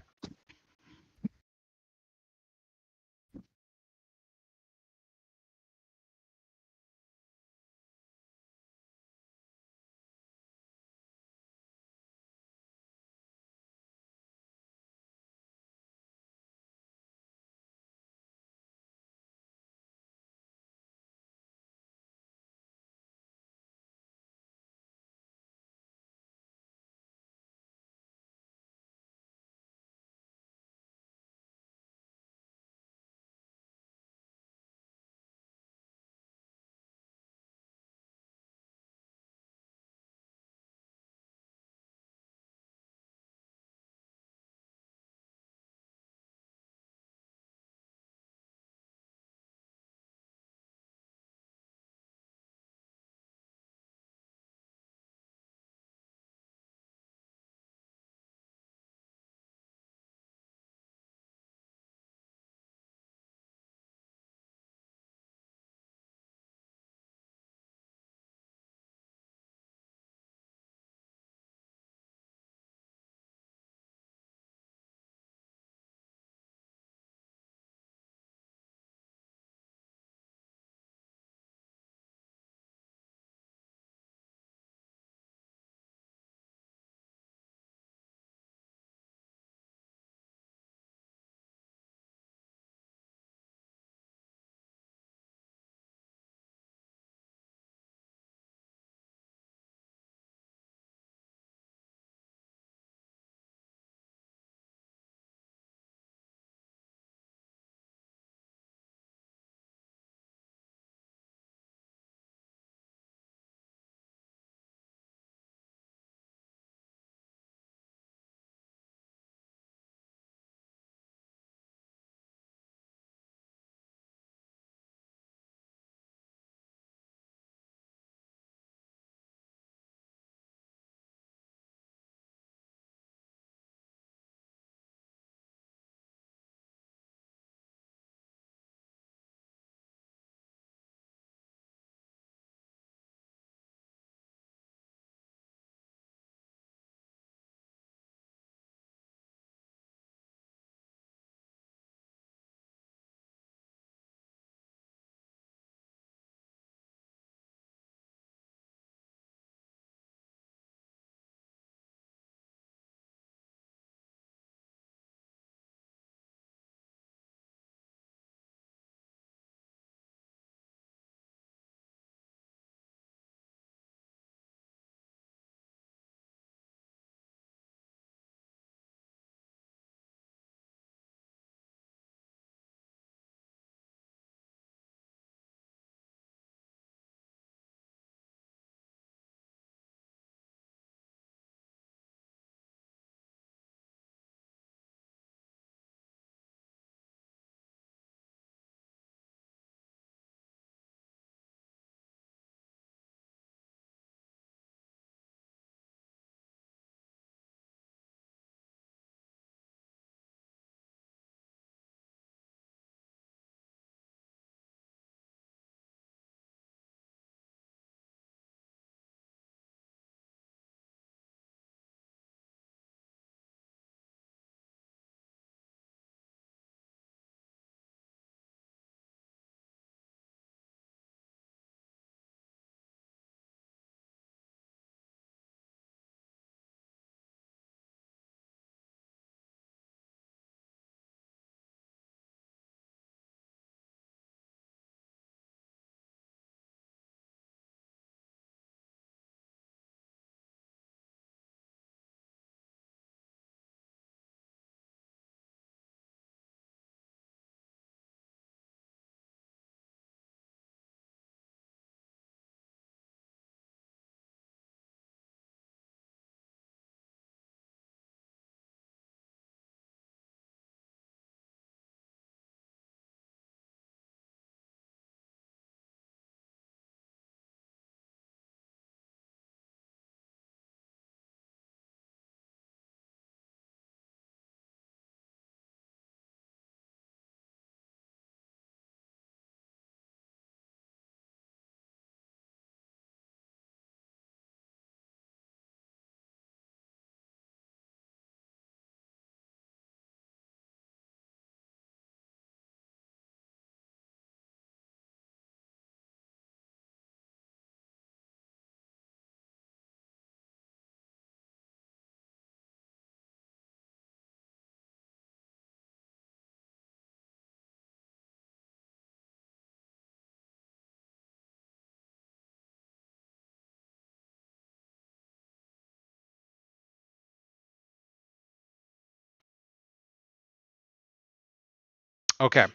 Okay.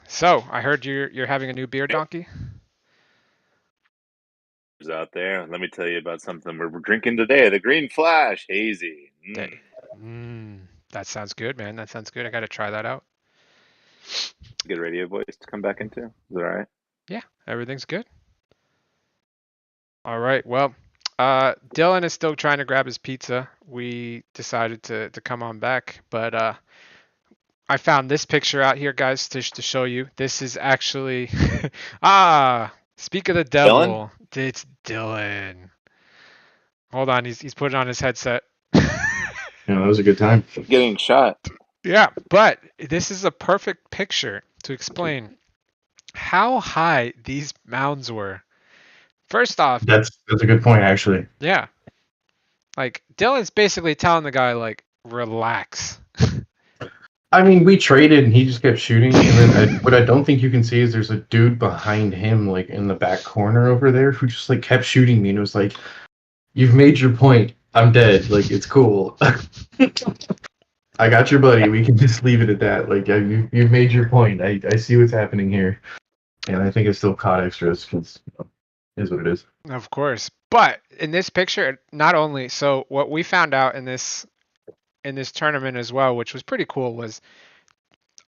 So I heard you're having a new beer, Donkey. Out there. Let me tell you about something we're drinking today. The Green Flash Hazy. That sounds good, man. That sounds good. I got to try that out. Good radio voice to come back into. Is that all right? Yeah, everything's good. All right. Well, Dylan is still trying to grab his pizza. We decided to come on back, but I found this picture out here, guys, to show you. This is actually speak of the Dylan? devil. It's Dylan. Hold on, he's putting on his headset. Yeah, that was a good time. Getting shot. Yeah, but this is a perfect picture to explain how high these mounds were. First off, That's a good point, actually. yeah, like Dylan's basically telling the guy like, relax. I mean, we traded and he just kept shooting. And then what I don't think you can see is there's a dude behind him, like in the back corner over there, who just like kept shooting me and was like, "You've made your point. I'm dead. Like it's cool. I got your buddy. We can just leave it at that. Like you've made your point. I see what's happening here, and I think it's still caught extras because it is what it is." Of course. But in this picture, not only so what we found out in this tournament as well, which was pretty cool, was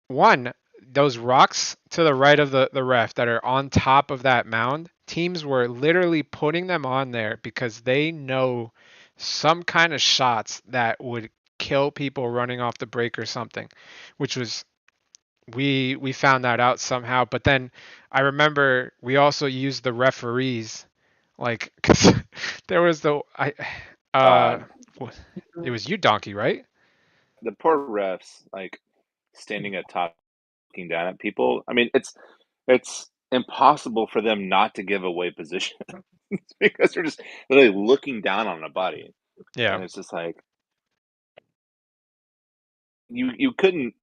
one, those rocks to the right of the ref that are on top of that mound, teams were literally putting them on there because they know some kind of shots that would kill people running off the break or something, which was we found that out somehow. But then I remember we also used the referees, like, cause there was uh it was you, Donkey, right? The poor refs, like standing at top, looking down at people. I mean, it's impossible for them not to give away position because they're just literally looking down on a body, Yeah. and it's just like you couldn't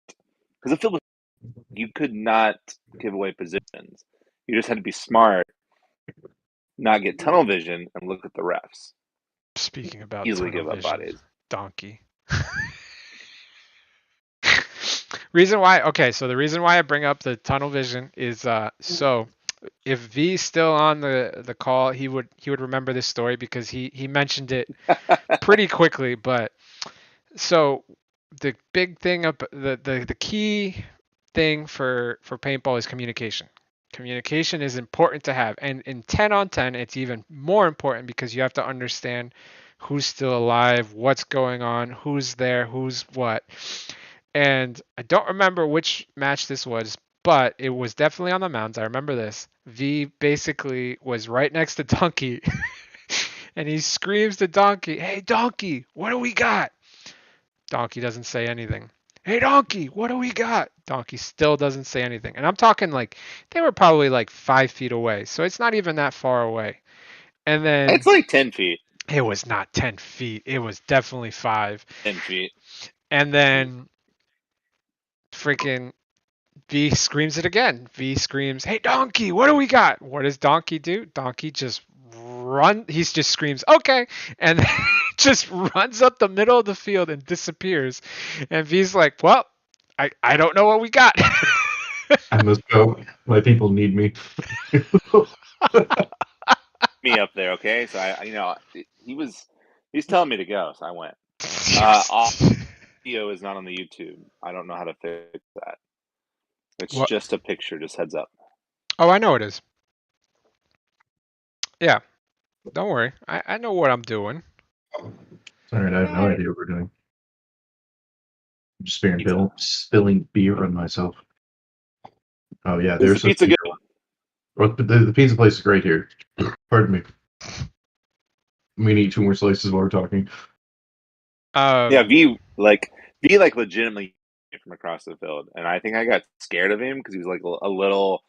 because the field was, you could not give away positions. You just had to be smart, not get tunnel vision, and look at the refs. Speaking about Easily tunnel give up vision, bodies. Donkey. Reason why, okay, so the reason why I bring up the tunnel vision is so if V's still on the call, he would remember this story because he mentioned it pretty quickly. But so the big thing up the key thing for paintball is communication. Communication is important to have, and in 10 on 10 it's even more important because you have to understand who's still alive, what's going on, who's there, who's what. And I don't remember which match this was, but it was definitely on the mounds. I remember this. V basically was right next to Donkey and he screams to Donkey, "Hey Donkey, what do we got?" Donkey doesn't say anything. "Hey Donkey, what do we got?" Donkey still doesn't say anything. And I'm talking like they were probably like 5 feet away, so it's not even that far away. And then It's like 10 feet. it was not 10 feet. It was definitely 5. 10 feet. And then freaking V screams it again. V screams, "Hey Donkey, what do we got?" What does Donkey do? Donkey just he just screams, "Okay," and just runs up the middle of the field and disappears. And V's like, "Well, I don't know what we got." I must go. My people need me. Me up there, okay? So he's telling me to go, so I went. Audio is not on the YouTube. I don't know how to fix that. It's What? just a picture, just heads up. Oh, I know it is. Yeah, don't worry. I know what I'm doing. Sorry, I have no idea what we're doing. I'm just Pizza. spilling beer on myself. Oh yeah, Is the there's a pizza good? Well, the pizza place is great here. Pardon me. We need 2 more slices while we're talking. Yeah, Um, V legitimately from across the field, and I think I got scared of him because he was like a little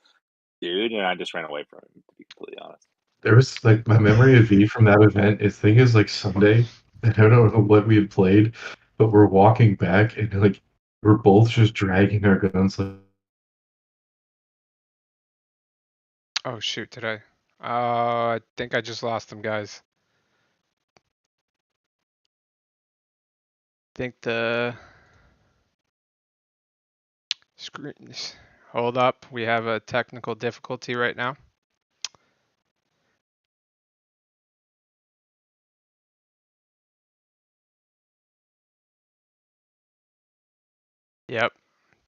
dude, and I just ran away from him. To be completely honest. There was like my memory of V from that event. I think is like Sunday. I don't know what we had played, but we're walking back and like we're both just dragging our guns. Like, oh shoot, today. I think I just lost them, guys. Think Screen. Hold up. We have a technical difficulty right now. Yep.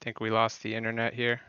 Think we lost the internet here.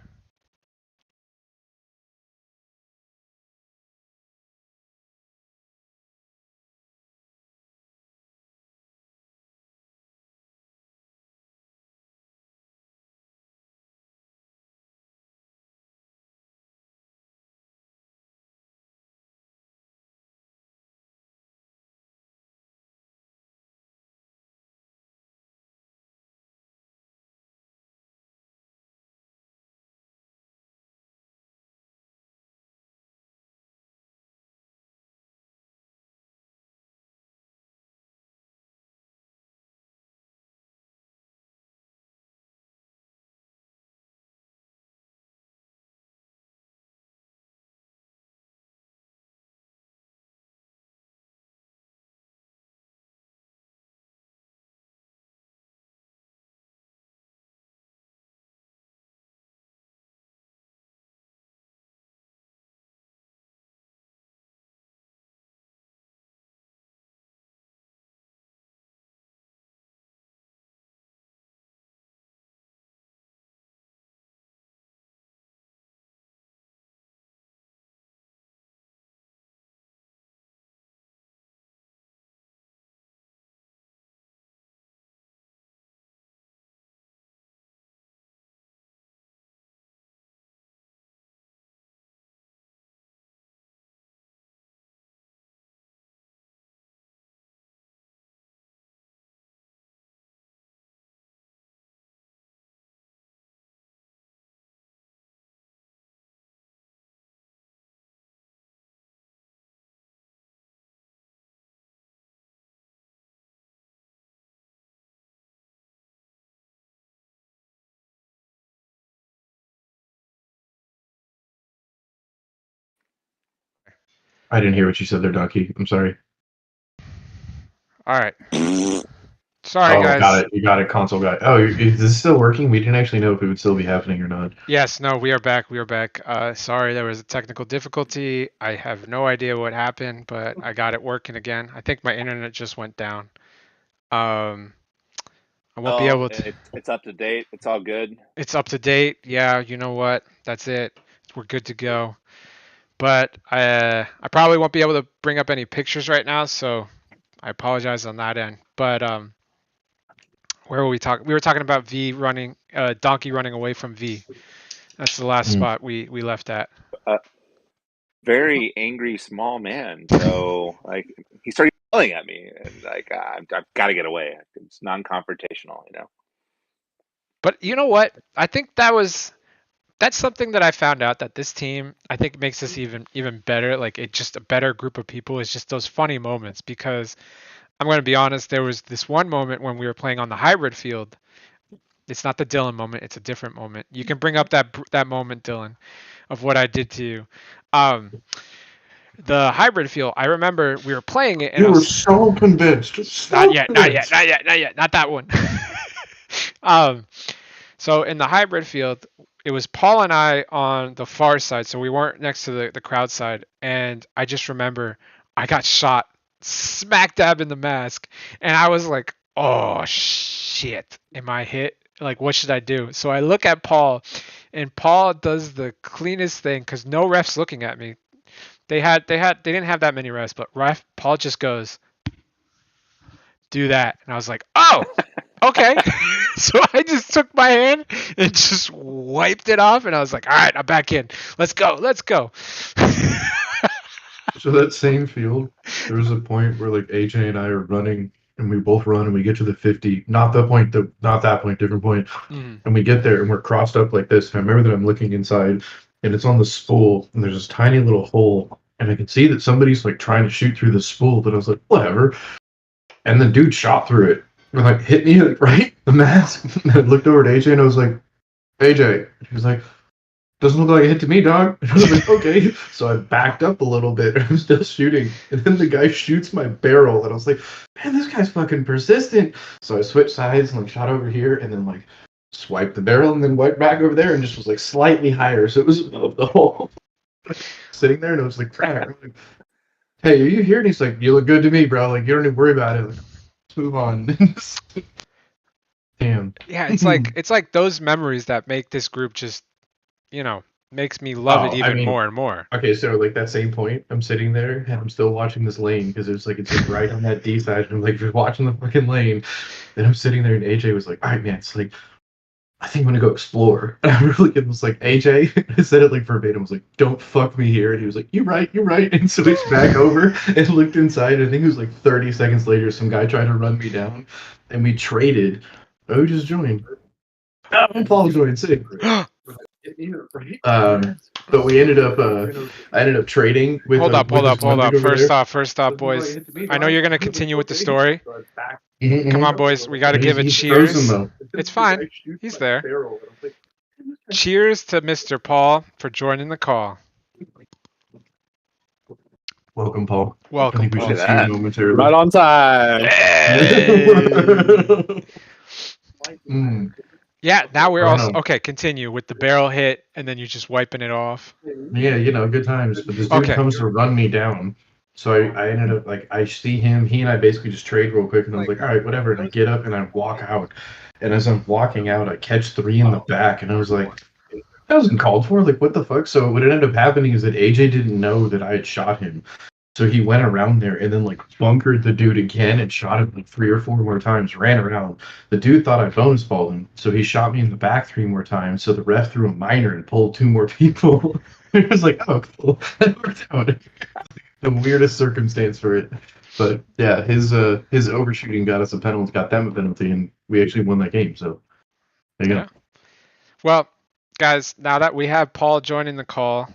I didn't hear what you said there, Ducky. I'm sorry. All right. Sorry, Oh, got guys. it. You got it, console guy. Oh, is this still working? We didn't actually know if it would still be happening or not. Yes, no, we are back. We are back. Sorry, there was a technical difficulty. I have no idea what happened, but I got it working again. I think my internet just went down. Um, I won't be Oh, able to. it's up to date. It's all good. It's up to date. Yeah, you know what? That's it. We're good to go. But I probably won't be able to bring up any pictures right now, so I apologize on that end. But where were we talking? We were talking about V running, Donkey running away from V. That's the last spot we left at. A very angry small man. So like he started yelling at me, and like I've got to get away. It's non-confrontational, you know. But you know what? I think that's something that I found out that this team I think makes us even better. Like it's just a better group of people. It's just those funny moments because I'm going to be honest. There was this one moment when we were playing on the hybrid field. It's not the Dylan moment. It's a different moment. You can bring up that moment, Dylan, of what I did to you. Um, the hybrid field. I remember we were playing it, and I You were was so convinced. not yet, not yet, not yet, not yet, not that one. um, so in the hybrid field, it was Paul and I on the far side, so we weren't next to the crowd side. And I just remember I got shot smack dab in the mask, and I was like, "Oh shit, am I hit? Like, what should I do?" So I look at Paul, and Paul does the cleanest thing because no refs looking at me. They didn't have that many refs, but ref Paul just goes, "Do that," and I was like, "Oh, okay." So I just took my hand and just wiped it off, and I was like, "All right, I'm back in. Let's go, let's go." So that same field, there was a point where like AJ and I are running, and we both run, and we get to the 50. Not that point, different point. Mhm. And we get there, and we're crossed up like this. And I remember that I'm looking inside, and it's on the spool, and there's this tiny little hole, and I can see that somebody's like trying to shoot through the spool. But I was like, whatever. And the dude shot through it, and like hit me like, right the mask. And I looked over at AJ, and I was like, AJ. He was like, doesn't look like a hit to me, dog. And I was like, okay. So I backed up a little bit. I'm still shooting. And then the guy shoots my barrel. And I was like, man, this guy's fucking persistent. So I switched sides and like shot over here. And then like swiped the barrel, and then wiped back over there, and just was like slightly higher, so it was above the hole. Sitting there, and it was like, like, hey, are you here? And he's like, you look good to me, bro. Like, you don't need to worry about it. Like, let's move on. Damn. Yeah, it's like those memories that make this group just, makes me love it Oh, I even mean, more and more. okay, so like that same point, I'm sitting there and I'm still watching this lane because it's like right on that D side. And I'm like just watching the fucking lane. Then I'm sitting there and AJ was like, all right, man, it's like I think I'm gonna go explore. And I really was like, AJ, I said it like verbatim, I was like, don't fuck me here. And he was like, you're right, you're right. And switched back over and looked inside. I think it was like 30 seconds later, some guy tried to run me down and we traded. Oh, just joined. Oh, and Paul joined, sick. But we ended up I ended up trading with Hold up, hold this up, hold one dude up. over there. First off, boys. I know you're gonna continue with the story. Mhm, Come mhm. on, boys. We got to give a He's frozen cheers. though. It's fine. He's there. Cheers to Mr. Paul for joining the call. Welcome, Paul. I Welcome, think we Look Paul. should at see you that. momentarily. Right on time. Hey! Mm, Yeah, now we're right all on. okay. Continue with the barrel hit, and then you just wiping it off. Yeah, good times. But this dude Okay. comes to run me down. So I ended up like I see him, he and I basically just trade real quick and I was like, all right, whatever. And I get up and I walk out. And as I'm walking out, I catch three in the back and I was like, that wasn't called for. Like, what the fuck? So what ended up happening is that AJ didn't know that I had shot him. So he went around there and then like bunkered the dude again and shot him like 3 or 4 more times, ran around. The dude thought I bonus balled him, so he shot me in the back 3 more times. So the ref threw a minor and pulled 2 more people. It was like, oh, cool. That worked out. The weirdest circumstance for it. But yeah, his overshooting got us a penalty, got them a penalty, and we actually won that game. So there you Yeah. Well, guys, now that we have Paul joining the call,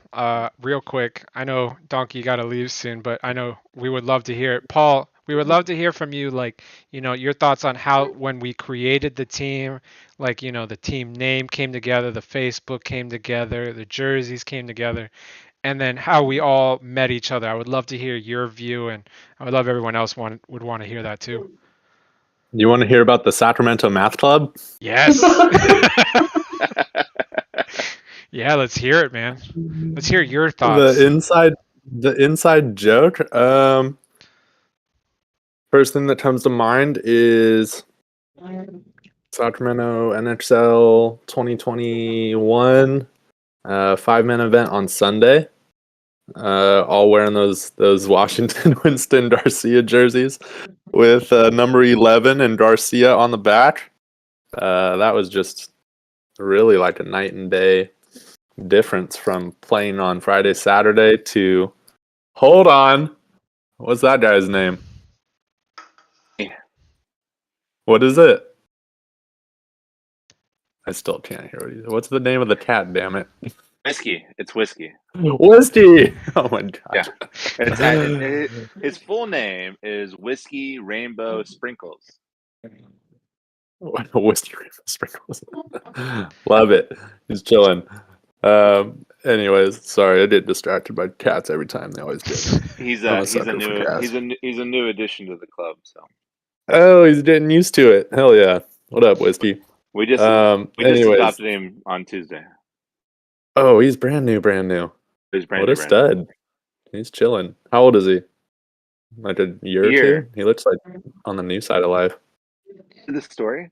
real quick, I know Donkey got to leave soon, but I know we would love to hear it. Paul, we would love to hear from you, like, your thoughts on how when we created the team, like, the team name came together, the Facebook came together, the jerseys came together, and then how we all met each other. I would love to hear your view, and I would love everyone else would want to hear that too. You want to hear about the Sacramento Math Club? Yes. go. Yeah, let's hear it, man. Let's hear your The thoughts. inside joke. First thing that comes to mind is Sacramento NHL 2021 5-man event on Sunday. All wearing those Washington Winston Garcia jerseys with number 11 and Garcia on the back. That was just really like a night and day difference from playing on Friday, Saturday to hold on. What's that guy's name? What is it? I still can't hear what he said. What's the name of the cat, damn it? Whiskey. It's whiskey. Whiskey! Oh my god. Yeah. His full name is Whiskey Rainbow Sprinkles. Whiskey Rainbow Sprinkles. Love it. He's chilling. Anyways, sorry, I get distracted by cats every time. They always do. He's I'm a a sucker for cats. he's a new addition to the club. So Oh, he's getting used to it. Hell yeah. What up, Whiskey? we just Anyways. adopted him on Tuesday. Oh, he's brand new. He's brand What new. a stud. He's chilling. How old is he? Like a year or two? He looks like on the new side of life. The story.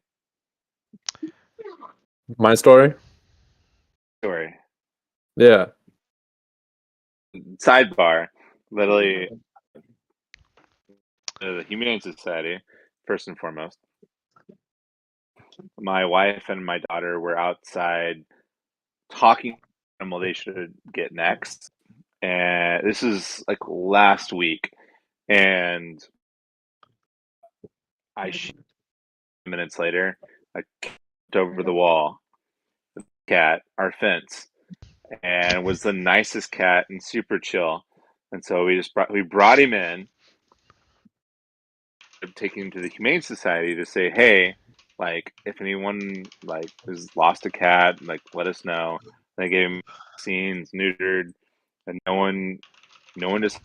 My story? Yeah. Sidebar. Literally, the Humane Society, first and foremost. My wife and my daughter were outside talking animal they should get next, and this is like last week, and minutes later, I kicked over the wall, the cat, our fence, and was the nicest cat and super chill. And so we brought him in, taking him to the Humane Society to say, hey, like if anyone like has lost a cat, like let us know. They gave him vaccines, neutered, and no one just.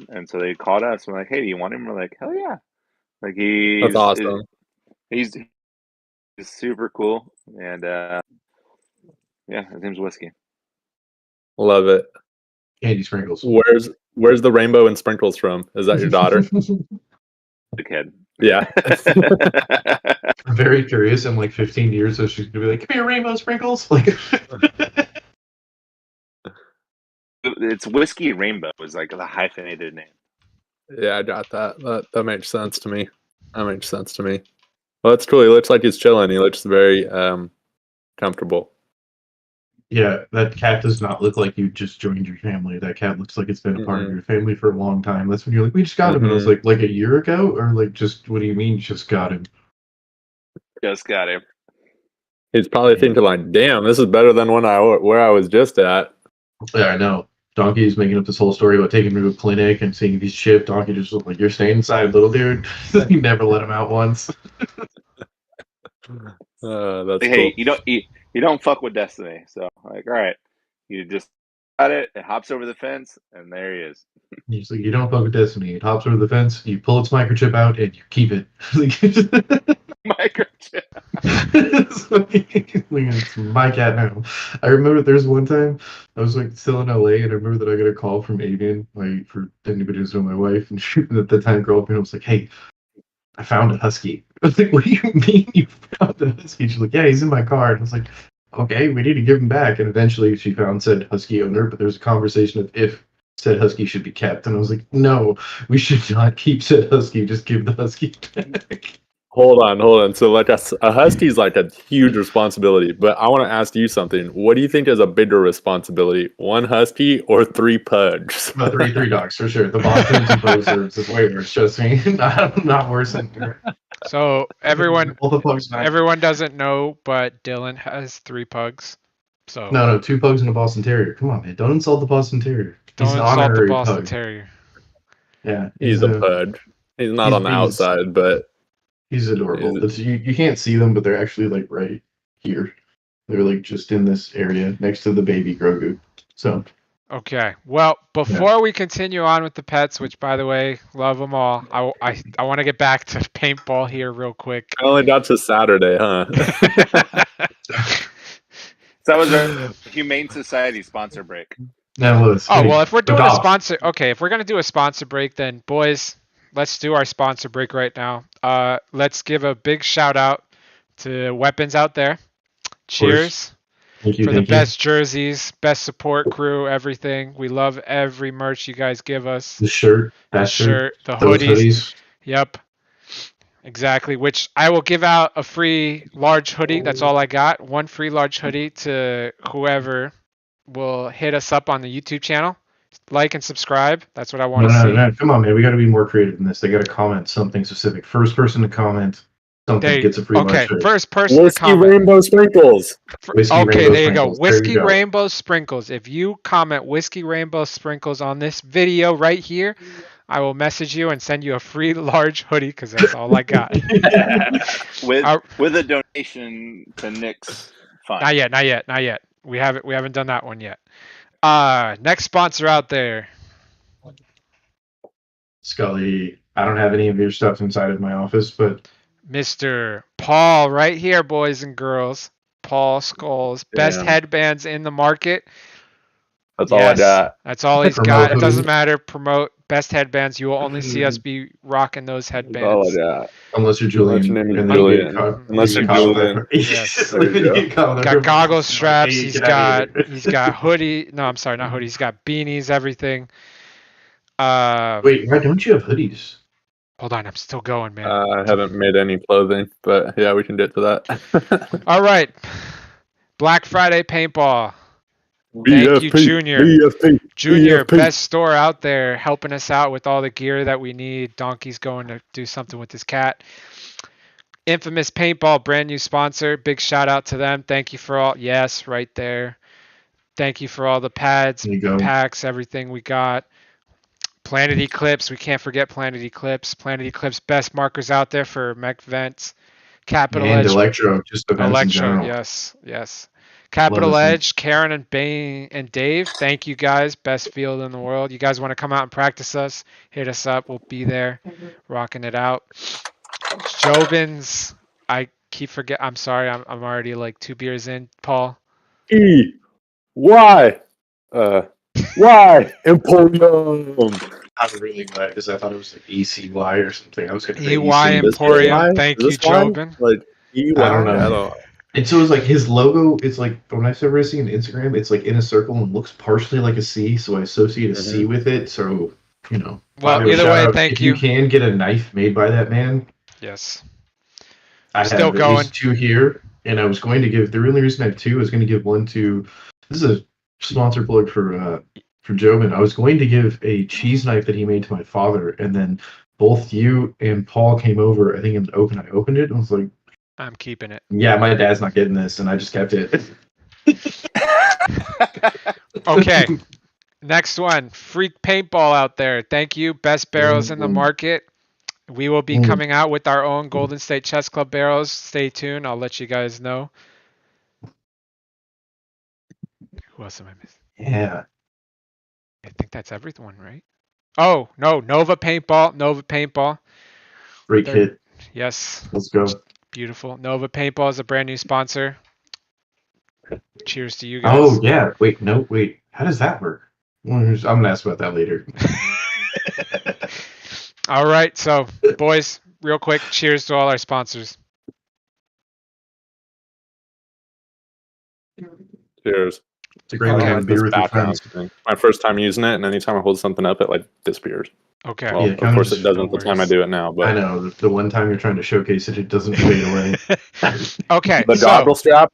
And so they called us. And we're like, hey, do you want him? We're like, hell yeah! Like That's awesome. he's He's super cool, and yeah, his name's Whiskey. Love it. Candy sprinkles. Where's the rainbow and sprinkles from? Is that your daughter? The kid. Yeah. I'm very curious. In like 15 years, so she's gonna be like, "Give me your rainbow sprinkles." Like, It's Whiskey Rainbow is like the hyphenated name. Yeah, I got that. That makes sense to me. That makes sense to me. Well, that's cool. He looks like he's chilling. He looks very comfortable. yeah, that cat does not look like you just joined your family. That cat looks like it's been a part of your family for a long time. That's when you're like, "We just got him." And I was like a year ago, or like, just what do you mean, just got him? Just got him. He's probably thinking like, "Damn, this is better than where I was just at." Yeah, I know. Donkey's making up this whole story about taking him to a clinic and seeing if he's chipped. Donkey just looked like, "You're staying inside, little dude." He never let him out once. That's Hey, cool. you don't fuck with Destiny. So like, all right, you just got it. It hops over the fence, and there he is. He's like, "You don't fuck with Destiny." It hops over the fence, you pull its microchip out, and you keep it. Microchip. It's my cat now. I remember there's one time I was like still in LA, and I remember that I got a call from Avian, like, for anybody who's known my wife, and she at the time girl up and was like, "Hey, I found a husky." I was like, "What do you mean you found a husky?" She's like, "Yeah, he's in my car." And I was like, "Okay, we need to give him back." And eventually she found said husky owner, but there was a conversation of if said husky should be kept. And I was like, "No, we should not keep said husky. Just give the husky back." Hold on. So like a husky is like a huge responsibility, but I want to ask you something. What do you think is a bigger responsibility, one husky or 3 pugs? No, three dogs for sure. The Boston and Posers is way worse. Trust me, not worse than So everyone all the pugs. everyone doesn't know, but Dylan has 3 pugs. So No, 2 pugs and a Boston Terrier. Come on, man, don't insult the Boston Terrier. He's don't an insult the honorary Boston pug. Terrier. Yeah, He's a pug. He's not he's- on the he's- outside, but he's adorable. You can't see them, but they're actually like right here. They're like just in this area next to the baby Grogu. So Okay. Well, before we continue on with the pets, which by the way, love them all. I want to get back to paintball here real quick. I only got to Saturday, huh? So that was a Humane Society sponsor break. now let's. Oh, well, if we're doing a adopt. sponsor, okay, if we're going to do a sponsor break, then boys, let's do our sponsor break right now. Let's give a big shout out to Weapons out there. Cheers Thank you, for the thank you. best jerseys, best support crew, everything. We love every merch you guys give us. The shirt, that The shirt, the those hoodies. hoodies. Yep. Exactly. Which I will give out a free large hoodie. That's all I got. One free large hoodie to whoever will hit us up on the YouTube channel. Like and subscribe. That's what I want to see. No, come on, man. We got to be more creative than this. They got to comment something specific. First person to comment something gets a free Okay, large shirt. first person to Whiskey comment. Rainbow Sprinkles. Whiskey Okay, Rainbow there you go. Sprinkles. There you Whiskey go. Rainbow Sprinkles. If you comment Whiskey Rainbow Sprinkles on this video right here, I will message you and send you a free large hoodie because that's all I got. with a donation to Nick's fund. Not yet. We haven't done that one yet. Next sponsor out there. Scully, I don't have any of your stuff inside of my office, but Mr. Paul, right here, boys and girls. Paul Scholes, best Damn. headbands in the market. That's all I got. That's all he's Promote got. It who? doesn't matter. Promote best headbands. You will only see us be rocking those That's all I headbands. got. unless you're Julian. Unless your name is and then Julian. you get caught- Unless you you're get caught with Julian. a- Yes. Like, There you you get caught with a- Got goggle straps. Hey, He's get out of got here. hoodie. No, I'm sorry, not hoodie. He's got beanies, everything. Wait, why don't you have hoodies? Hold on, I'm still going, man. I haven't made any clothing, but yeah, we can get to that. All right. Black Friday paintball. Thank you, Junior. BFP, Junior, BFP. best store out there, helping us out with all the gear that we need. Donkey's going to do something with his cat. Infamous Paintball, brand new sponsor. Big shout out to them. Thank you for all. Yes, right there. Thank you for all the pads, There you go. packs, everything we got. Planet Eclipse. We can't forget Planet Eclipse. Planet Eclipse, best markers out there for mech vents. Capital And Edge. Electro, just events in Electro, general. yes. Capital Love this Edge, Karen and Bane and Dave, thank you guys. Best field in the world. You guys want to come out and practice us? Hit us up. We'll be there, rocking it out. Jobins, I keep forget. I'm sorry. I'm already like 2 beers in, Paul. Why? Why Emporium? I'm really glad because I thought it was like ECY or something. I was going to say EY EC. This is Emporium. why? Thank Is you, this why? Jobin. Like I don't EY? I know. don't. And so it's like his logo. It's like when I started seeing on Instagram, it's like in a circle and looks partially like a C. So I associate a C with it. So Well, Fabio, either shout way, out thank if you you. can get a knife made by that man. Yes. I Still have at going. least 2 here, and I was going to give. The only reason I have 2 is going to give one to. This is a sponsor plug for Jobin. I was going to give a cheese knife that he made to my father, and then both you and Paul came over. I think it was open. I opened it and I was like, I'm keeping it. "Yeah, my dad's not getting this," and I just kept it. Okay. Next one. Freak paintball out there. Thank you. Best barrels in the market. We will be coming out with our own Golden State Chess Club barrels. Stay tuned. I'll let you guys know. Who else am I missing? Yeah, I think that's everyone, right? Oh, no. Nova Paintball. Nova Paintball. great They're, kit. yes. Let's go. Beautiful. Nova Paintball is a brand new sponsor. Cheers to you Oh guys. yeah, wait. How does that work? I'm gonna ask about that later. All right. So, boys, real quick, cheers to all our sponsors. Cheers. It's a great I way Okay. to don't have a like this beer with your background friends. thing. My first time using it, and anytime I hold something up, it like disappears. Okay. Well, Yeah, of kind of course it just. doesn't No the time I worries. do it now, I but know the one time you're trying to showcase it, it doesn't fade away. Okay. the So, goggle strap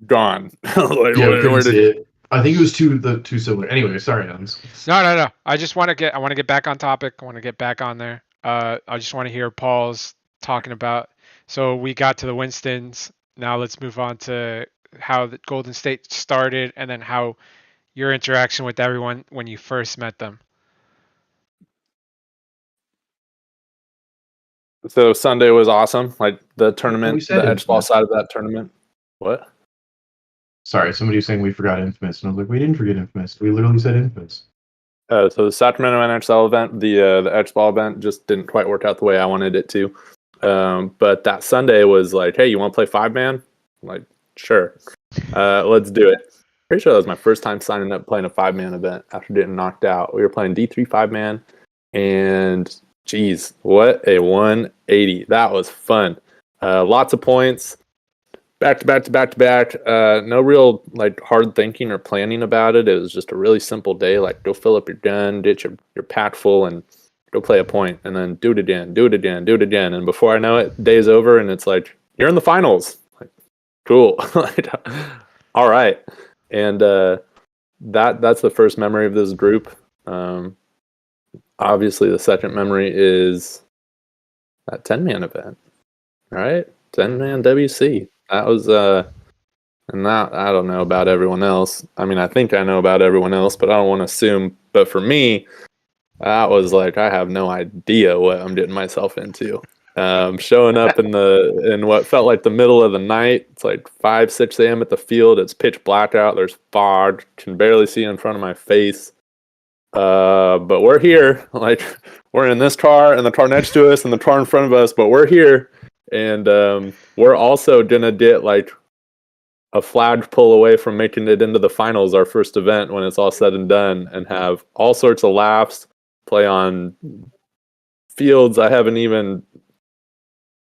gone. Like, Yeah, we where couldn't did see it. I think it was too similar. Anyway, sorry, Hans. no. I just want to get back on topic. I want to get back on there. I just want to hear Paul's talking about. So we got to the Winstons. Now let's move on to how the Golden State started, and then how your interaction with everyone when you first met them. So Sunday was awesome. Like the We tournament, said the edge ball infamous. side of that tournament. What? Sorry, somebody was saying we forgot infamous, and I was like, we didn't forget infamous. We literally said infamous. So the Sacramento NHL event, the edge ball event, just didn't quite work out the way I wanted it to. But that Sunday was like, hey, you want to play 5-man? I'm like, sure, let's do it. Pretty sure that was my first time signing up playing a 5-man event after getting knocked out. We were playing D3 5-man, and geez, what a 180! That was fun. Lots of points. Back to back to back to back. No real like hard thinking or planning about it. It was just a really simple day. Like go fill up your gun, get your pack full, and go play a point, and then do it again, do it again, do it again. And before I know it, day's over, and it's like you're in the finals. Like, cool. All right. And that's the first memory of this group. Obviously, the second memory is that 10-man event. Right, 10-man WC. That was and that I don't know about everyone else. I mean, I think I know about everyone else, but I don't want to assume. But for me, that was like I have no idea what I'm getting myself into. Showing up in what felt like the middle of the night. It's like 5-6 a.m. at the field. It's pitch black out. There's fog. Can barely see in front of my face. But we're here. Like we're in this car and the car next to us and the car in front of us. But we're here. And we're also gonna get like a flag pull away from making it into the finals, our first event when it's all said and done, and have all sorts of laughs, play on fields I haven't even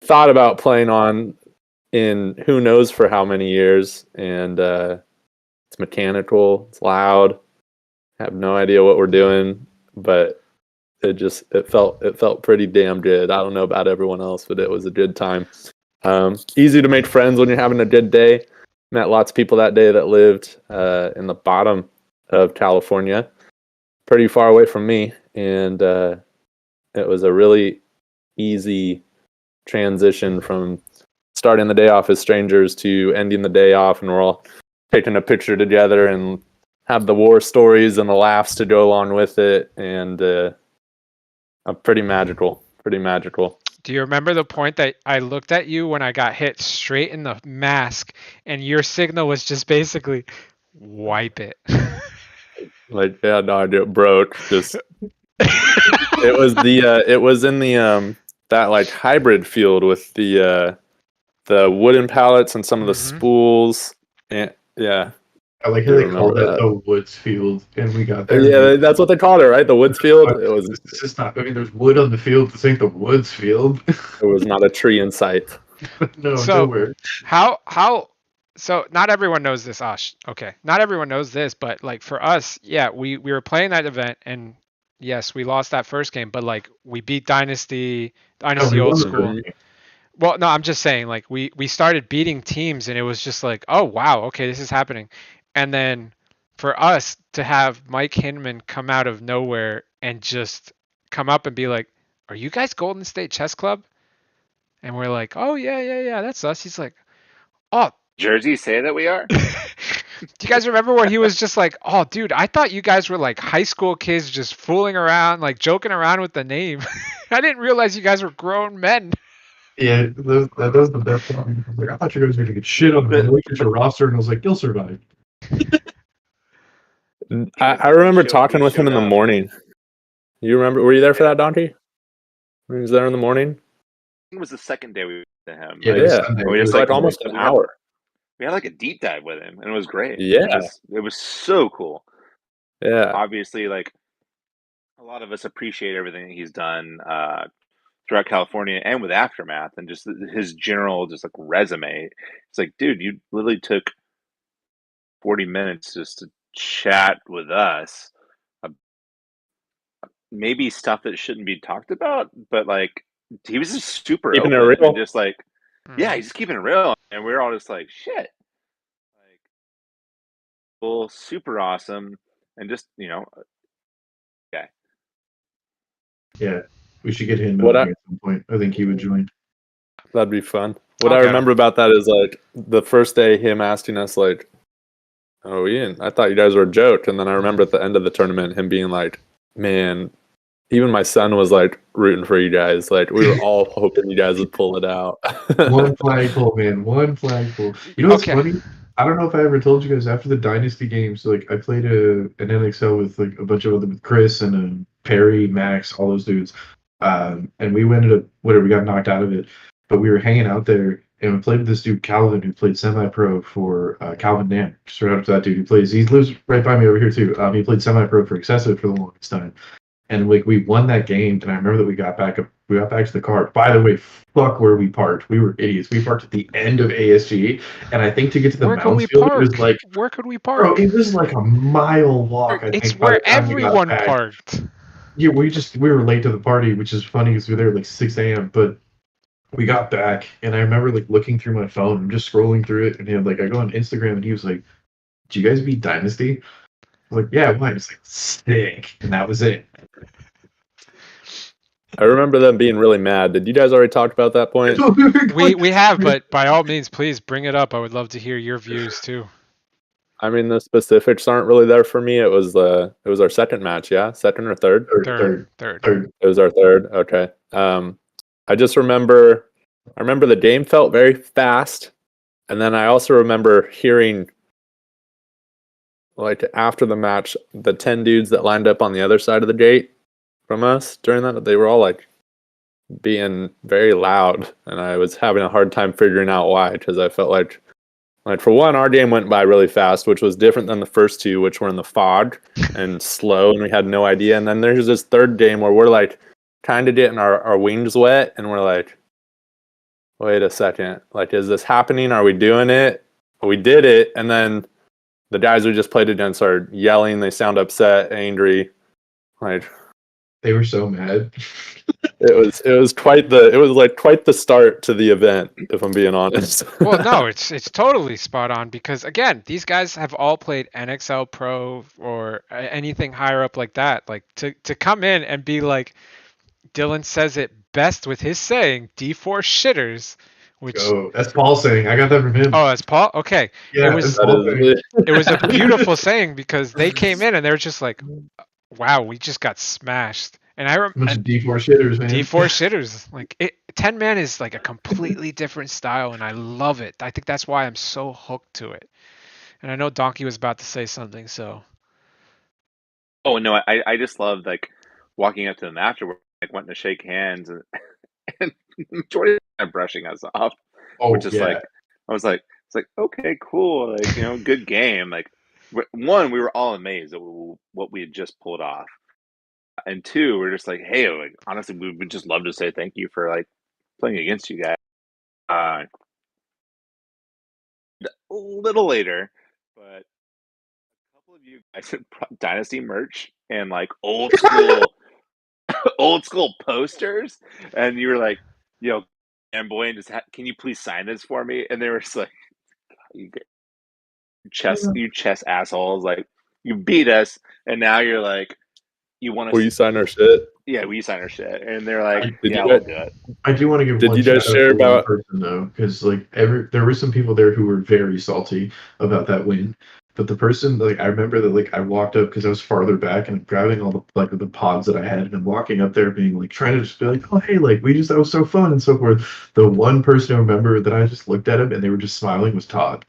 thought about playing on in who knows for how many years. And it's mechanical, it's loud. I have no idea what we're doing, but it felt pretty damn good. I don't know about everyone else, but it was a good time. Easy to make friends when you're having a good day. Met lots of people that day that lived in the bottom of California, pretty far away from me, and it was a really easy transition from starting the day off as strangers to ending the day off, and we're all taking a picture together and have the war stories and the laughs to go along with it, and pretty magical. Do you remember the point that I looked at you when I got hit straight in the mask, and your signal was just basically wipe it? Like, yeah, no, I get broke. Just it was in the that like hybrid field with the the wooden pallets and some of the Mhm. spools. And yeah, I like I how they remember called that that. the Woods Field, and we got there. Yeah, that's what they called it, right? The Woods Field. It was This is not. I mean, there's wood on the field. This ain't the Woods Field. not a tree in sight. No, So nowhere. how so not everyone knows this, Ash. Okay. Not everyone knows this, but like for us, yeah, we were playing that event and yes, we lost that first game, but like we beat No, we Dynasty Old won the School. first game. Well, no, I'm just saying like we started beating teams and it was just like, "Oh, wow, okay, this is happening." And then for us to have Mike Hinman come out of nowhere and just come up and be like, "Are you guys Golden State Chess Club?" And we're like, "Oh, yeah, yeah, yeah, that's us." He's like, "Oh, Jersey say that we are. do you guys remember where he was just like, "Oh, dude, I thought you guys were like high school kids just fooling around, like joking around with the name. I didn't realize you guys were grown men." Yeah, that was the best one. I was like, I thought you guys were gonna get shit on. I looked at your roster and I was like, you'll survive. I remember talking with him in the morning. You remember? Were you there for that, Donkey? When he was there in the morning? It was the second day we went to him. Yeah, Like, it was Yeah, Sunday. we It just was like like almost an we had, hour. we had like a deep dive with him, and it was great. Yeah. It was so cool. Yeah, Obviously, like a lot of us appreciate everything he's done throughout California and with Aftermath, and just his general just like resume. It's like, dude, you literally took 40 minutes just to chat with us. Maybe stuff that shouldn't be talked about, but like he was just super keeping it open real. and just like, yeah, he's just keeping it real, and we're all just like, shit, like, well, super awesome, and just okay. Yeah, we should get him What on I here at some point. I think he would join. That'd be fun. What I'll I get remember him. about that is like the first day him asking us like, "Oh, Ian, I thought you guys were a joke," and then I remember at the end of the tournament him being like, "Man, even my son was like rooting for you guys. Like we were all hoping you guys would pull it out." One flagpole, man. One flagpole. You know what's Okay. funny? I don't know if I ever told you guys after the Dynasty games. Like I played an NXL with like a bunch of other with Chris and Perry, Max, all those dudes. And we ended up whatever we got knocked out of it, but we were hanging out there and we played with this dude Calvin who played semi-pro for Calvin Nam. Just right up to that dude who plays. He lives right by me over here too. He played semi-pro for Excessive for the longest time. And like we won that game, and I remember that we got back up. We got back to the car. By the way, fuck where we parked. We were idiots. We parked at the end of ASG, and I think to get to the Where could Mounds we field, it was park? like, Where could we bro, park? it was like a mile walk. I It's think by the where time we got everyone back. parked. Yeah, we were late to the party, which is funny because we were there at like 6 a.m. But we got back, and I remember like looking through my phone, I'm just scrolling through it, and he had, like I go on Instagram, and he was like, "Did you guys beat Dynasty?" I was like, "Yeah, why?" It's like sick, and that was it. I remember them being really mad. Did you guys already talk about that point? We have, but by all means, please bring it up. I would love to hear your views too. I mean, the specifics aren't really there for me. It was our second match, yeah, second or third. Third. It was our third. Okay. I just remember. I remember the game felt very fast, and then I also remember hearing, like after the match, the 10 dudes that lined up on the other side of the gate from us during that. They were all like being very loud, and I was having a hard time figuring out why, because I felt like for one, our game went by really fast, which was different than the first two, which were in the fog and slow, and we had no idea. And then there's this third game where we're like kind of getting our wings wet, and we're like, wait a second, like, is this happening? Are we doing it? We did it, and then the guys we just played against are yelling. They sound upset, angry, like They were so mad. it was quite the start to the event, if I'm being honest. Well, no, it's totally spot on because again, these guys have all played NXL Pro or anything higher up like that. Like to come in and be like, Dylan says it best with his saying, D4 shitters, which Oh, that's Paul saying. I got that from him. oh, that's Paul. Okay, Yeah, it was that's Paul saying. it was a beautiful saying because they came in and they were just like, wow, we just got smashed. And I A bunch remember of D4 shitters, man. D4 shitters. Like 10 man is like a completely different style, and I love it. I think that's why I'm so hooked to it. And I know Donkey was about to say something, so Oh no, I just loved like walking up to them afterward, like wanting to shake hands, and majority of them brushing us off. Oh which is yeah. like, I was like, it's like, okay, cool, like, you know, good game. Like, one, we were all amazed at what we had just pulled off, and two, we're just like, hey, like, honestly, we would just love to say thank you for like playing against you guys. A little later, but a couple of you guys had brought Dynasty merch and like old school posters, and you were like, yo, and boy, and just can you please sign this for me? And they were just like, you chess assholes, like you beat us, and now you're like, you want Will you to, sign our shit? yeah, we sign our shit, and they're like, Did yeah, you we'll guys, do it. I do want to give did one you guys shout out share to one about? person though, because like there were some people there who were very salty about that win. But the person, like, I remember that, like, I walked up because I was farther back and grabbing all the like the pods that I had, and I'm walking up there, being like, trying to just be like, oh hey, like that was so fun and so forth. The one person I remember that I just looked at him and they were just smiling was Todd,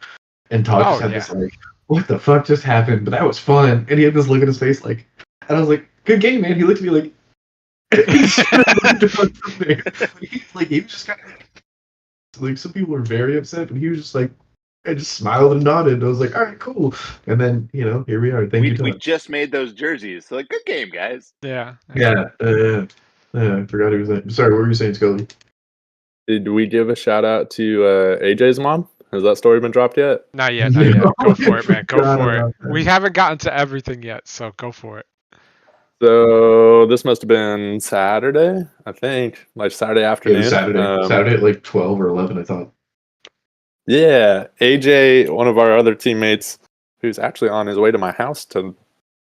and Todd Oh just had yeah. this like, what the fuck just happened? But that was fun, and he had this look in his face like, and I was like, good game, man. He looked at me like. He should have moved on from there. He was just kind of like some people were very upset, but he was just like, I just smiled and nodded. And I was like, all right, cool. And then here we are. Thank you, We Todd. just made those jerseys, so like, good game, guys. Yeah. Yeah, I forgot he was that. Sorry, what were you saying, Scully? Did we give a shout out to AJ's mom? Has that story been dropped yet? Not yet. Not yet. Go for it, man. Go Forgot for it. about that. We haven't gotten to everything yet, so go for it. So this must have been Saturday, I think, like Saturday It afternoon. was Saturday at like 12 or 11, I thought. Yeah, AJ, one of our other teammates, who's actually on his way to my house to,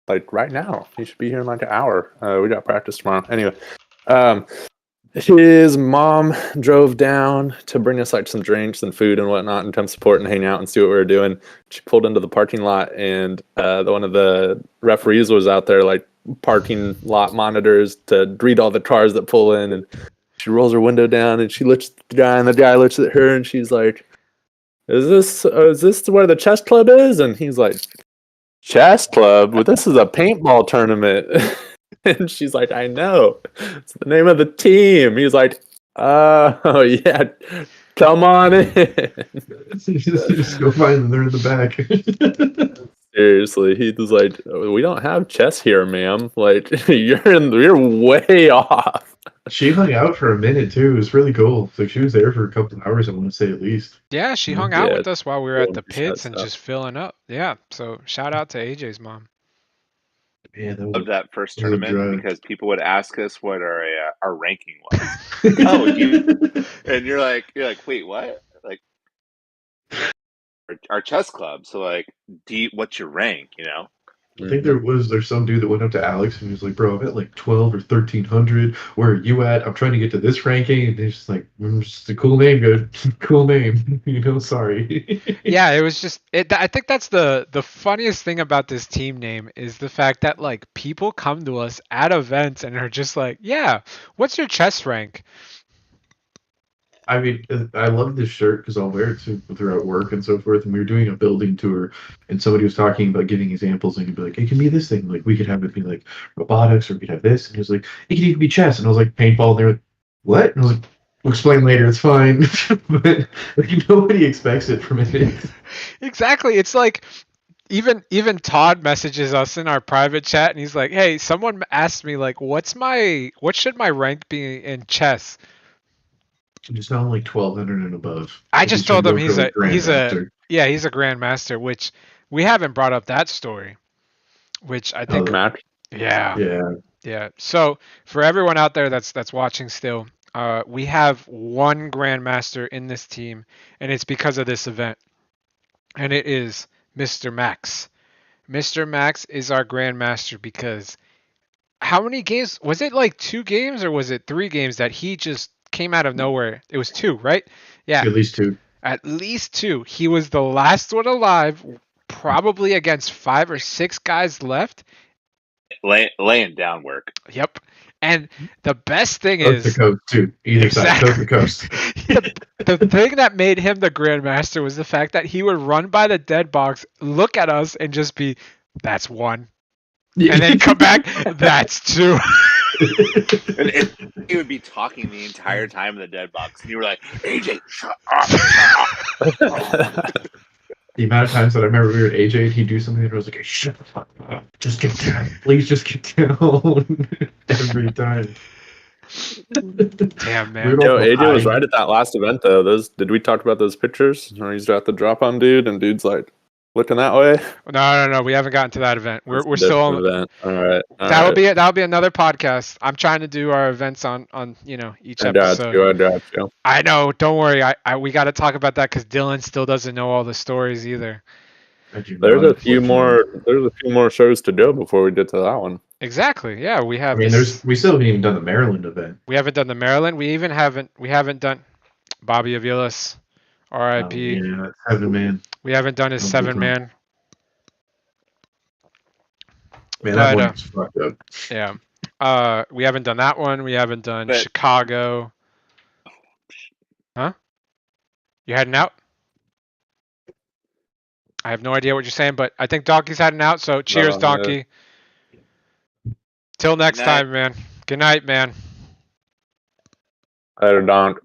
like, right now. He should be here in like an hour. We got practice tomorrow. Anyway, his mom drove down to bring us like some drinks and food and whatnot, and come support and hang out and see what we were doing. She pulled into the parking lot, and one of the referees was out there, like, parking lot monitors to read all the cars that pull in. And she rolls her window down, and she looks at the guy, and the guy looks at her, and she's like, is this where the chess club is? And he's like, chess club? Well, this is a paintball tournament. And she's like, I know. It's the name of the team. He's like, oh, yeah. Come on in. Just go find them. They're in the back. Seriously, he was like, we don't have chess here, ma'am. Like, you're way off. She hung out for a minute too. It was really cool. Like she was there for a couple of hours, I want to say at least. Yeah, she hung out Yeah, with us while we were at the 100% pits and stuff. just filling up. Yeah. So shout out to AJ's mom. Man, that Of that first was a tournament, drive. because people would ask us what our ranking was. Oh, and you're like, wait, what? Like, our chess club. So like, what's your rank? You know? I think there's some dude that went up to Alex and he was like, bro, I'm at like 12 or 1300. Where are you at? I'm trying to get to this ranking. And he's just like, just a cool name, good. Cool name. Sorry. Yeah, it was just I think that's the funniest thing about this team name is the fact that like people come to us at events and are just like, yeah, what's your chess rank? I mean, I love this shirt because I'll wear it throughout work and so forth. And we were doing a building tour, and somebody was talking about giving examples, and he'd be like, "It can be this thing. Like we could have it be like robotics, or we could have this." And he was like, "It could even be chess." And I was like, "Paintball." And they were like, "What?" And I was like, "We'll explain later. It's fine." But like nobody expects it from it. Exactly. It's like even Todd messages us in our private chat and he's like, "Hey, someone asked me like what should my rank be in chess?" Just not like 1200 and above. I Like, just trying told to him go he's for, a like, he's a Grandmaster. yeah, he's a grandmaster, which we haven't brought up that story, which I think Mac? yeah. Yeah. Yeah. So for everyone out there that's watching still, we have one grandmaster in this team, and it's because of this event, and it is Mr. Max. Mr. Max is our grandmaster because how many games was it? Like 2 games or was it 3 games that he just came out of nowhere? It was 2, right? Yeah, At least 2. at least 2. He was the last one alive, probably against 5 or 6 guys left. Laying down work. Yep. And the best thing Coast to is coast, too. Either side, coast to coast. the thing that made him the grandmaster was the fact that he would run by the dead box, look at us, and just be, "That's 1," and then come back, "That's 2." And he would be talking the entire time in the dead box, and you were like, AJ, shut up. The amount of times that I remember we were at AJ and he'd do something and I was like, shut the fuck up. Just get down. Please just get down. Every time. Damn, We man. would Yo, also AJ was hide. right at that last event though. Did we talk about those pictures where he's at the drop on dude and dude's like looking that way? No. We haven't gotten to that event. That's We're a still different on. event. All right. That'll be another podcast. I'm trying to do our events on each I got episode. you. I got you. I know. Don't worry. We got to talk about that because Dylan still doesn't know all the stories either. I do There's not, a few unfortunately. more. There's a few more shows to go before we get to that one. Exactly. Yeah, we I have. mean, this. we still haven't even done the Maryland event. We haven't done the Maryland. We haven't done Bobby Avilas, R.I.P. Yeah, 7-man. We haven't done his Don't get 7-man. Man, But, that one was fucked up. Yeah. We haven't done that one. We haven't done But- Chicago. Huh? You had an out? I have no idea what you're saying, but I think Donkey's had an out. So cheers, yeah. Donkey. Till next Good night. time, man. Good night, man. Later, Donk.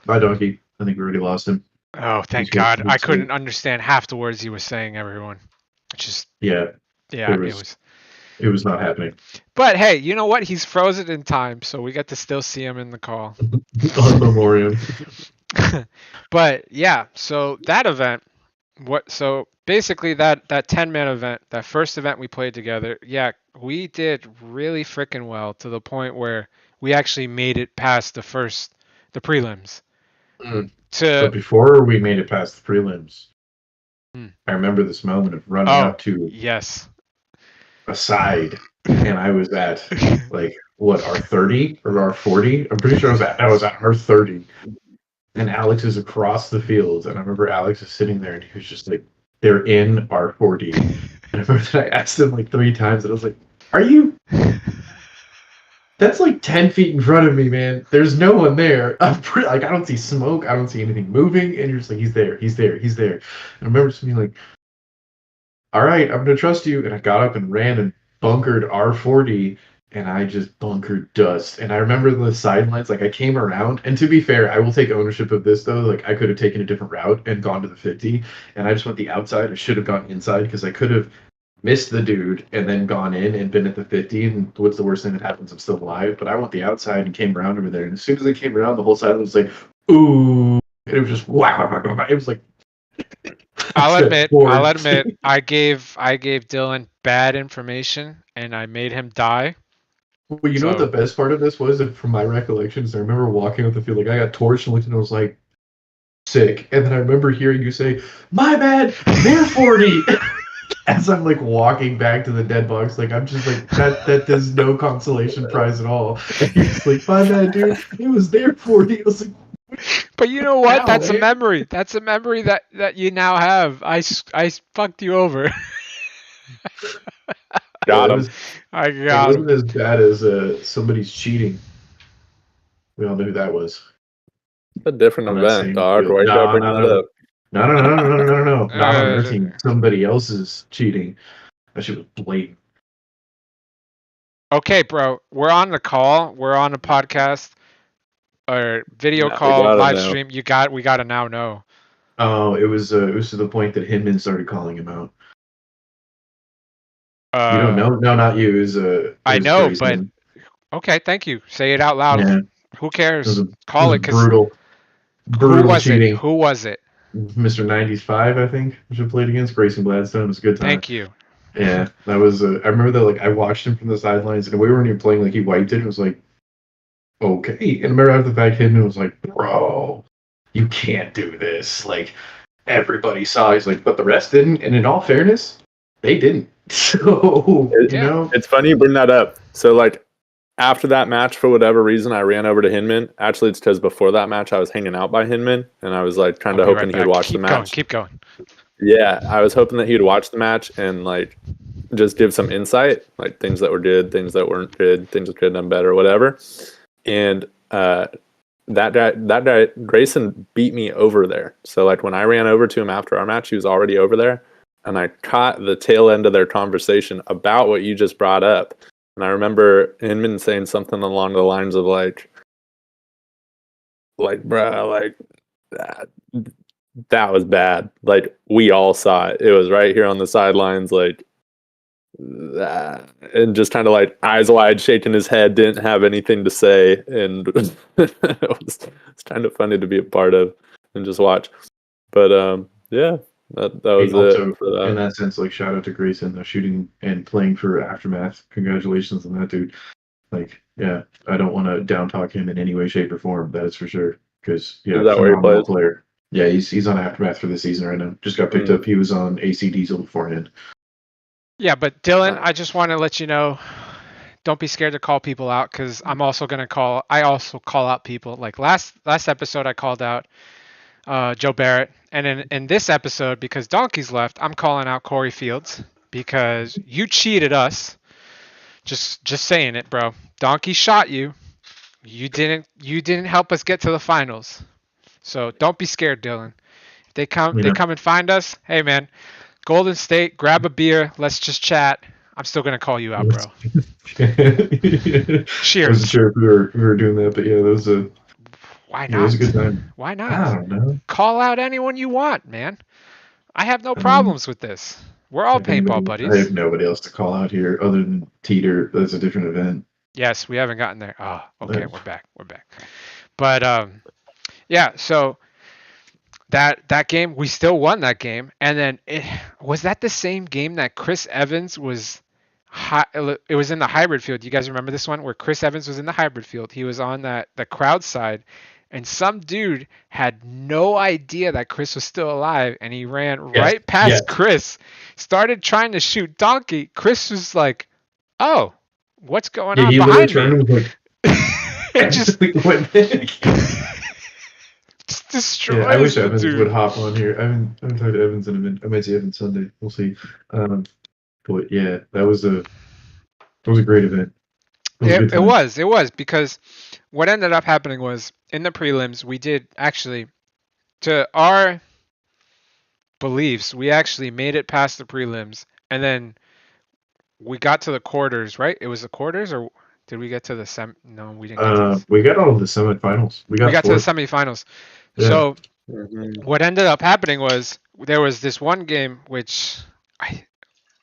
Bye, Donkey. I think we already lost him. Oh, thank He's good. God. I He's couldn't good. understand half the words he was saying, everyone. Just, Yeah, yeah, It it was- was. it was not happening. But hey, you know what? He's frozen in time, so we get to still see him in the call. On memoriam. But yeah, so that event, so basically that 10-man event, that first event we played together, yeah, we did really freaking well to the point where we actually made it past the prelims. Mm. To But before we made it past the prelims, Hmm. I remember this moment of running Oh. up to yes. a side, and I was at like what, our 30 or our 40? I'm pretty sure I was at our 30. And Alex is across the field, and I remember Alex is sitting there, and he was just like, "They're in our 40." And I remember that I asked him like 3 times, and I was like, "Are you?" That's like 10 feet in front of me, man. There's no one there. I'm like, I don't see smoke. I don't see anything moving. And you're just like, he's there. He's there. He's there. And I remember just being like, all right, I'm going to trust you. And I got up and ran and bunkered R40. And I just bunkered dust. And I remember the sidelines, like I came around. And to be fair, I will take ownership of this, though. Like I could have taken a different route and gone to the 50. And I just went the outside. I should have gone inside because I could have missed the dude and then gone in and been at the 50, and what's the worst thing that happens? I'm still alive. But I went the outside and came around over there, and as soon as I came around, the whole side was like, ooh, and it was just wow. It was like, I'll admit, Sports. I gave Dylan bad information and I made him die. Well, you know what So- the best part of this was? From my recollections, I remember walking up the field, like I got torched and looked and I was like, sick. And then I remember hearing you say, my bad, they're 40. As I'm like walking back to the dead box, like I'm just like that is no consolation prize at all. And he's like, my bad, dude, it was there 40. I was like, But you know what? Ow, That's a man. memory. That's a memory that you now have. I fucked you over. Got it him. was- I It got him. wasn't as bad as somebody's cheating. We all knew who that was. It's a different On that event, same dog. field. Why you No, gotta bring no, that no. up? No. Not on their team. Somebody else's cheating. That shit was blatant. Okay, bro. We're on the call. We're on a podcast or video Now we call, gotta live know. stream. We gotta now know. Oh, it was to the point that Hinman started calling him out. You don't know? No, not you. It was I know, Grayson. Okay, thank you. Say it out loud. Yeah, Who it cares? was, Call it, was because brutal. who Brutal was cheating. it? Who was it? Mr. 95, I think, which I played against. Grayson Gladstone. It was a good time. Thank you. Yeah, that was. I remember that. Like, I watched him from the sidelines, and we weren't even playing. Like, he wiped it. It was like, okay. And I remember after the fact, Hinman was like, "Bro, you can't do this." Like, everybody saw. He's like, but the rest didn't. And in all fairness, they didn't. So you Yeah. know, It's funny you bring that up. So, like, after that match, for whatever reason, I ran over to Hinman. Actually, it's because before that match, I was hanging out by Hinman, and I was like kind I'll of be hoping right he'd back. watch the Keep going. match. Keep going. Yeah, I was hoping that he'd watch the match and like just give some insight, like things that were good, things that weren't good, things that could have done better, whatever. And that guy Grayson beat me over there. So like when I ran over to him after our match, he was already over there, and I caught the tail end of their conversation about what you just brought up. And I remember Inman saying something along the lines of bruh, like that was bad. Like we all saw it. It was right here on the sidelines, like that, and just kind of like eyes wide, shaking his head, didn't have anything to say, and it's kind of funny to be a part of and just watch. But yeah, that was Also, it for that. in that sense, like shout out to Grayson, shooting and playing for Aftermath. Congratulations on that, dude. Like, yeah, I don't want to down talk him in any way, shape, or form. That is for sure. Because Is that where he phenomenal plays? player. Yeah, he's on Aftermath for the season right now. Just got picked up. He was on AC Diesel beforehand. Yeah, but Dylan, I just want to let you know, don't be scared to call people out because I'm also gonna call. I also call out people. Like last episode, I called out Joe Barrett, and in this episode, because Donkey's left, I'm calling out Corey Fields because you cheated us. Just saying it, bro. Donkey shot you. You didn't help us get to the finals. So don't be scared, Dylan. If they come and find us. Hey man, Golden State, grab a beer. Let's just chat. I'm still gonna call you out, bro. I Cheers. wasn't sure if we were doing that, but yeah, that was a Why it was not? a good time. Why I not? don't know. Call out anyone you want, man. I have no Um, problems with this. We're all If paintball anybody, I buddies. have nobody else to call out here other than Teeter. That's a different event. Yes, we haven't gotten there. Oh, okay, But we're back. We're back. But yeah. So that game, we still won that game, and then was that the same game that Chris Evans was. It was in the hybrid field. You guys remember this one where Chris Evans was in the hybrid field? He was on the crowd side, and some dude had no idea that Chris was still alive, and he ran right past Chris, started trying to shoot Donkey. Chris was like, "Oh, what's going on he behind turned me?" and was like, It just went back. just destroys Yeah, I wish the Evans dude. would hop on here. I haven't talked to Evans in a minute. I might see Evans Sunday. We'll see. But yeah, that was a great event. It was because what ended up happening was in the prelims we did actually, to our beliefs, we actually made it past the prelims, and then we got to the quarters, right? It was the quarters, or did we get to the No, we didn't get to this. We got all of the semifinals. We got to the semifinals. Yeah. So what ended up happening was there was this one game which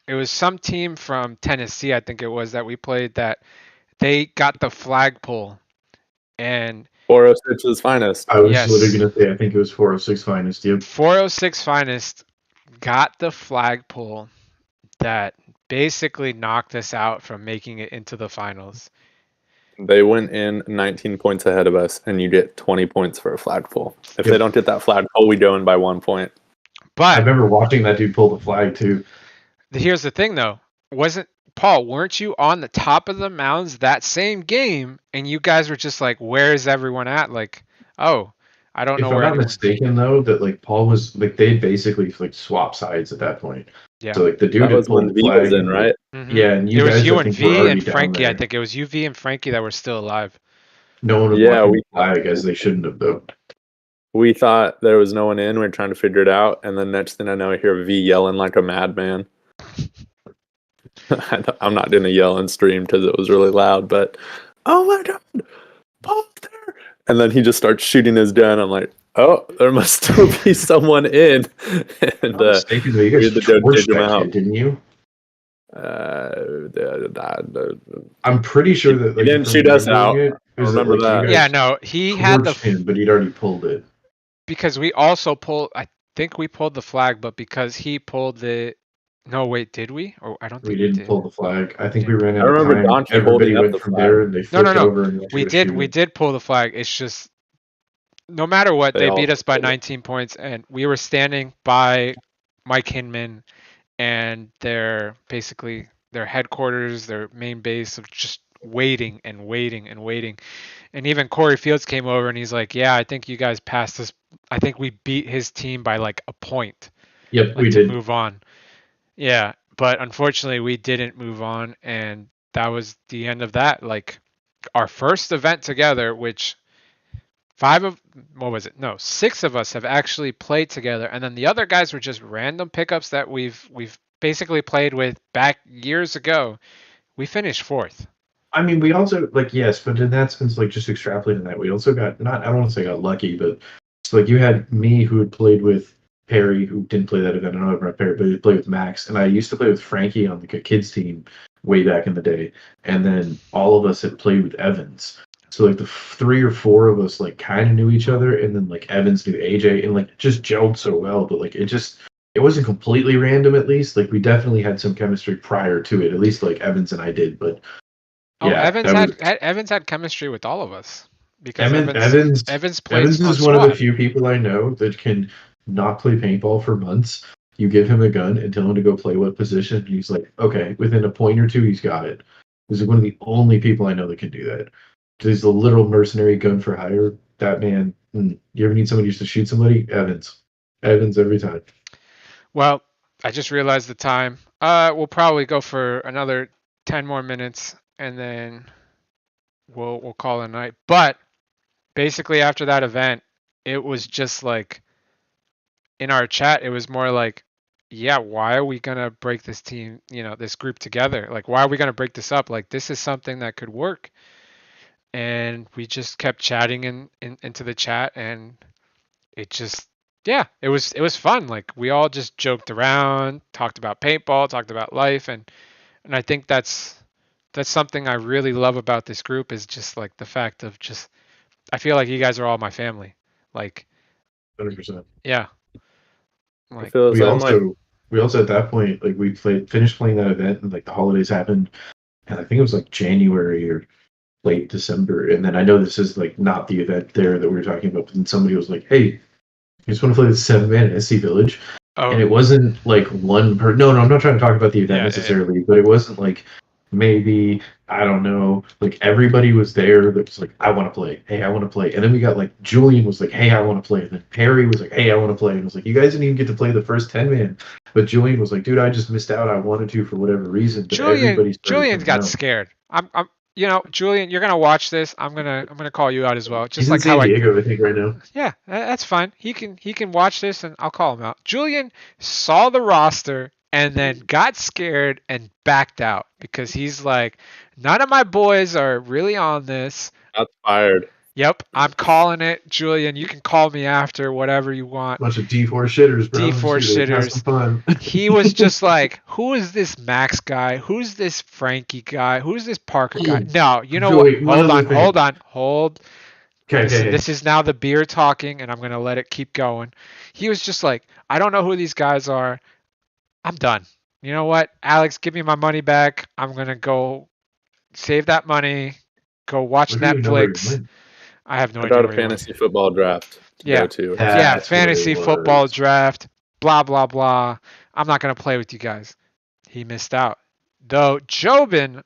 it was some team from Tennessee, I think it was, that we played, that they got the flagpole, and 406's finest. I was literally gonna say I think it was 406 finest. Yep. 406 finest got the flagpole that basically knocked us out from making it into the finals. They went in 19 points ahead of us, and you get 20 points for a flagpole. If they don't get that flagpole, we go in by 1 point. But I remember watching that dude pull the flag too. Here's the thing, though. Weren't you on the top of the mounds that same game, and you guys were just like, where's everyone at? Like, oh, I don't know where If I'm not mistaken, though, that like Paul was like they basically like swapped sides at that point. Yeah. So like the dude that was when V was in, right? Mm-hmm. Yeah, and it was guys, you I and think, were V already and down Frankie. there. I think it was you, V, and Frankie that were still alive. No one was watching the flag, as they shouldn't have, though. We thought there was no one in. We were trying to figure it out, and then next thing I know, I hear V yelling like a madman. I'm not gonna yell and stream because it was really loud, but oh my god, Paul's there! And then he just starts shooting his gun. I'm like, oh, there must still be someone in. And Mistakenly, you guys torched that kid, didn't you? I'm pretty sure that he didn't shoot us out. I remember that. Yeah, no, he had him, but he'd already pulled it. Because we also pulled. I think we pulled the flag, but because he pulled it. No, wait, did we? Or I don't think we didn't pull the flag. I think we ran out of time. Everybody went from there, and they flipped over. And we did pull the flag. It's just no matter what, they beat us by 19 points, and we were standing by Mike Hinman and their headquarters, their main base, of just waiting and waiting and waiting. And even Corey Fields came over and he's like, "Yeah, I think you guys passed us. I think we beat his team by like a point." Yep, we did. Move on. Yeah, but unfortunately we didn't move on, and that was the end of that. Like our first event together, which 6 of us have actually played together, and then the other guys were just random pickups that we've basically played with back years ago. We finished 4th. I mean, we also like yes, but in that sense, like just extrapolating that, we also got not. I don't want to say got lucky, but it's like you had me who had played with Perry, who didn't play that event. I don't know about Perry, but he played with Max, and I used to play with Frankie on like a kids team way back in the day, and then all of us had played with Evans. So like the 3 or 4 of us like kind of knew each other, and then like Evans knew AJ, and like it just gelled so well. But like it wasn't completely random. At least like we definitely had some chemistry prior to it. At least like Evans and I did, but. Oh, Yeah, Evans that was had chemistry with all of us because Evans played Evans on is one of the squad. few people I know that can not play paintball for months. You give him a gun and tell him to go play what position, and he's like, okay, within a point or two, he's got it. He's one of the only people I know that can do that. He's a literal mercenary gun for hire. That man. You ever need somebody just to shoot somebody? Evans. Evans every time. Well, I just realized the time. We'll probably go for another 10 more minutes and then we'll call it a night. But basically after that event, it was just like in our chat, it was more like, yeah, why are we gonna break this team, this group together? Like, why are we gonna break this up? Like, this is something that could work. And we just kept chatting into the chat, and it just, yeah, it was fun. Like, we all just joked around, talked about paintball, talked about life, and I think that's something I really love about this group is just like the fact of just I feel like you guys are all my family. Like, 100%. yeah, I like feel the We same way. also at that point like we finished playing that event and like the holidays happened, and I think it was like January or late December. And then I know this is like not the event there that we were talking about, but then somebody was like, "Hey, you just want to play the 7-man at SC Village?" And oh it wasn't like one per. No, I'm not trying to talk about the event yeah, necessarily, but it wasn't like maybe I don't know. Like everybody was there that was like, "I want to play. Hey, I want to play." And then we got like Julian was like, "Hey, I want to play." And then Perry was like, "Hey, I want to play." And it was like, "You guys didn't even get to play the first 10-man." But Julian was like, "Dude, I just missed out. I wanted to for whatever reason." But everybody started Julian coming got out. scared. I'm Julian, you're gonna watch this. I'm gonna call you out as well. Just He's in like how San Diego, I think, right now. yeah, that's fine. He can watch this and I'll call him out. Julian saw the roster and then got scared and backed out because he's like, none of my boys are really on this. That's fired. Yep, I'm calling it. Julian, you can call me after, whatever you want. Bunch of D4 shitters, bro. D4 Shoot, have some shitters. fun. He was just like, who is this Max guy? Who's this Frankie guy? Who's this Parker guy? No, you know what? Joey, one Hold other on, thing. hold on, hold. Okay. This is now the beer talking, and I'm going to let it keep going. He was just like, I don't know who these guys are. I'm done. You know what? Alex, give me my money back. I'm going to go save that money, go watch We don't even know where he Netflix. went. I have no I idea got a where he went. fantasy football draft to Yeah. go to. Yeah, That's what fantasy it football was. draft, blah, blah, blah. I'm not going to play with you guys. He missed out. Though Jobin,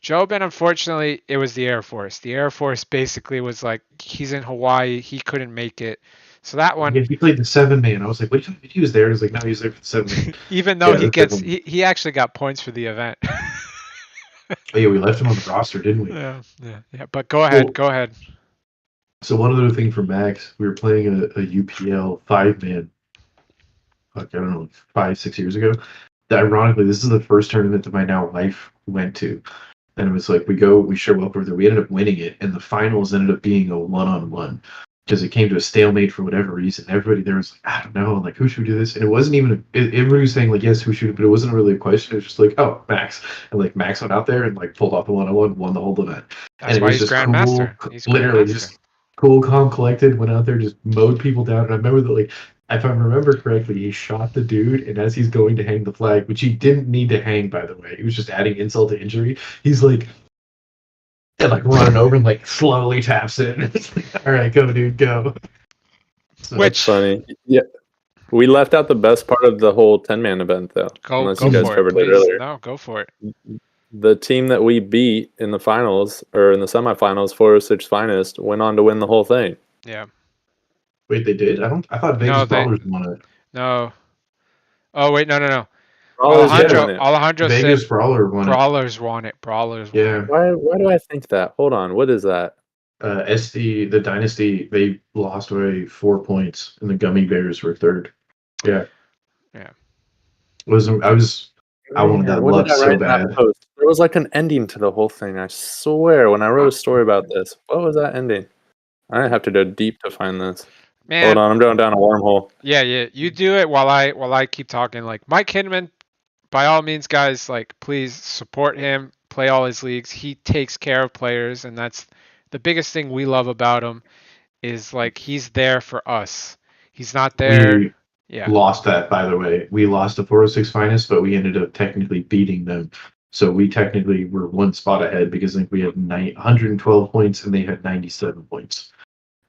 unfortunately, it was the Air Force. The Air Force basically was like, he's in Hawaii. He couldn't make it. So that one, Yeah, he played the 7-man. I was like, what do you mean he was there? He was like, no, he was there for the 7-man. even though Yeah, that's different. he actually got points for the event. Oh, yeah, we left him on the roster, didn't we? Yeah. But go ahead. Well, Go ahead. So one other thing for Max, we were playing a UPL 5-man. Fuck, I don't know, 5-6 years ago. Ironically, this is the first tournament that my now wife went to. And it was like we show up over there. We ended up winning it, and the finals ended up being a one-on-one because it came to a stalemate for whatever reason. Everybody there was like, I don't know, like who should we do this? And it wasn't even everybody was saying like yes, who should, but it wasn't really a question. It was just like, oh, Max, and like Max went out there and like pulled off the one-on-one, won the whole event. That's And it why was he's just Grandmaster. cool, He's literally Grandmaster. just cool, calm, collected. Went out there, just mowed people down. And I remember that like if I remember correctly, he shot the dude, and as he's going to hang the flag, which he didn't need to hang, by the way, he was just adding insult to injury. He's like, and like running over and like slowly taps it. It's like, all right, go, dude, go. So, Which Funny. Yeah. We left out the best part of the whole 10-man event, though. go Unless you go guys for it, covered it please. earlier. No, go for it. The team that we beat in the finals, or in the semifinals, 406 Finest, went on to win the whole thing. Yeah. wait, they did? I thought Vegas No, Brawlers won it. No. Oh wait, no. Brawlers did yeah. win it. Alejandro Vegas said Brawler won Brawlers won it. Brawlers won Yeah. it. Why do I think that? Hold on. What is that? it. The Dynasty, they lost away 4 points, and the Gummy Bears were third. Yeah. Yeah. I wanted that What luck did I so write in bad. that post? There was like an ending to the whole thing. I swear, when I wrote a story about this, what was that ending? I have to go deep to find this. Man, Hold on, I'm going down a wormhole. yeah, you do it while I keep talking. Like Mike Hinman, by all means, guys, like please support him, play all his leagues. He takes care of players, and that's the biggest thing we love about him is like he's there for us. He's not there. We Yeah. lost that, by the way. We lost the 406 finest, but we ended up technically beating them. So we technically were one spot ahead because I think we had 112 points and they had 97 points.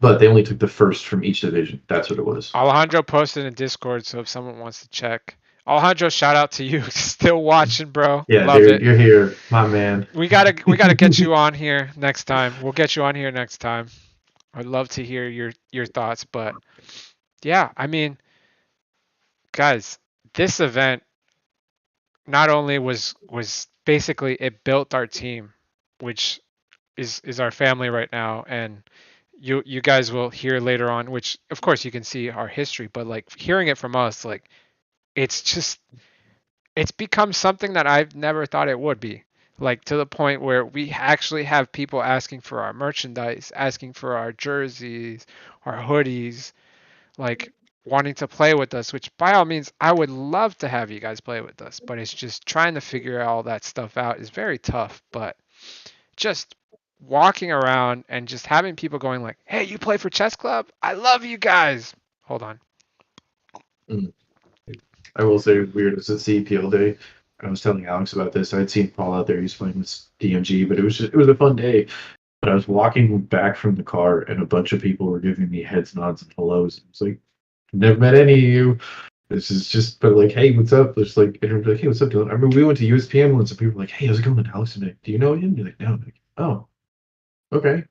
But they only took the first from each division. That's what it was. Alejandro posted in Discord, so if someone wants to check. Alejandro, shout out to you. Still watching, bro. Yeah, Love dude, it. you're here, my man. We gotta get you on here next time. We'll get you on here next time. I'd love to hear your thoughts, but yeah, I mean, guys, this event not only was basically it built our team, which is our family right now, and you guys will hear later on, which of course you can see our history, but like hearing it from us, like it's just it's become something that I've never thought it would be. Like to the point where we actually have people asking for our merchandise, asking for our jerseys, our hoodies, like wanting to play with us, which by all means I would love to have you guys play with us, but it's just trying to figure all that stuff out is very tough. But just walking around and just having people going like, "Hey, you play for chess club? I love you guys." Hold on. I will say it was weird. It was a CPL day. I was telling Alex about this. I'd seen Paul out there. He was playing with DMG, but it was a fun day. But I was walking back from the car, and a bunch of people were giving me heads nods and hellos. It's like, never met any of you. This is just, but like, hey, what's up? It's like, and everyone's like, hey, what's up, Dylan? I remember we went to USPM once, and people were like, hey, how's it going, Alex? And like, do you know him? You're like, no. I'm like, oh, okay.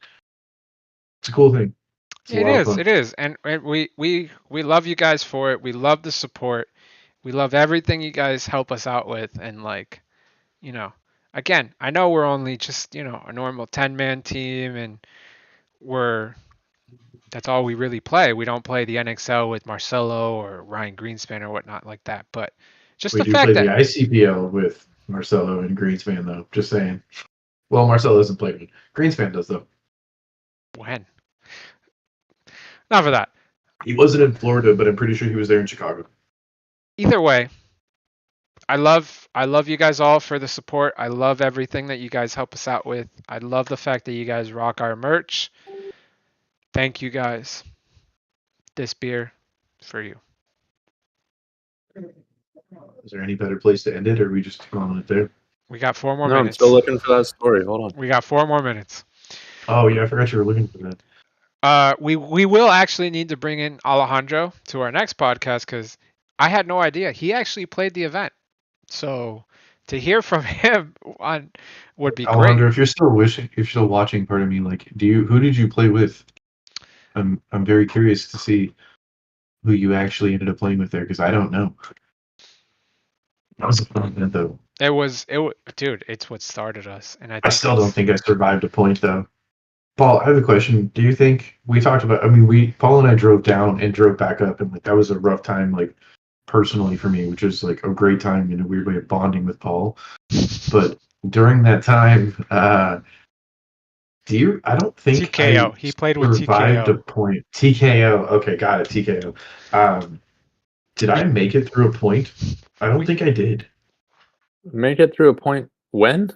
It's a cool thing. It's a It lot of is, fun. it is, and we love you guys for it. We love the support. We love everything you guys help us out with, and like, you know, again, I know we're only just a normal 10-man team, and we're that's all we really play. We don't play the NXL with Marcelo or Ryan Greenspan or whatnot like that. But just We the do fact play the that ICPL with Marcelo and Greenspan, though. Just saying. Well, Marcelo doesn't play it. Greenspan does, though. when not for that. He wasn't in Florida, but I'm pretty sure he was there in Chicago. Either way, I love you guys all for the support. I love everything that you guys help us out with. I love the fact that you guys rock our merch. Thank you guys. This beer for you. Is there any better place to end it, or are we just calling it there? We got 4 more No, I'm minutes. still looking for that story. Hold on. We got 4 more minutes. Oh, yeah, I forgot you were looking for that. We will actually need to bring in Alejandro to our next podcast because I had no idea he actually played the event. So to hear from him on would be Alejandro, great. if you're still watching, part of me, like, who did you play with? I'm very curious to see who you actually ended up playing with there, because I don't know. That was a fun event, though. Dude, it's what started us, and I I think still don't think I survived a point, though. Paul, I have a question. Do you think we talked about? I mean, Paul and I drove down and drove back up, and like that was a rough time, like personally for me, which is like a great time in a weird way of bonding with Paul. But during that time, I don't think TKO. I He played with survived a TKO. point. TKO. Okay, got it. TKO. Did I make it through a point? I don't think I did. Make it through a point when?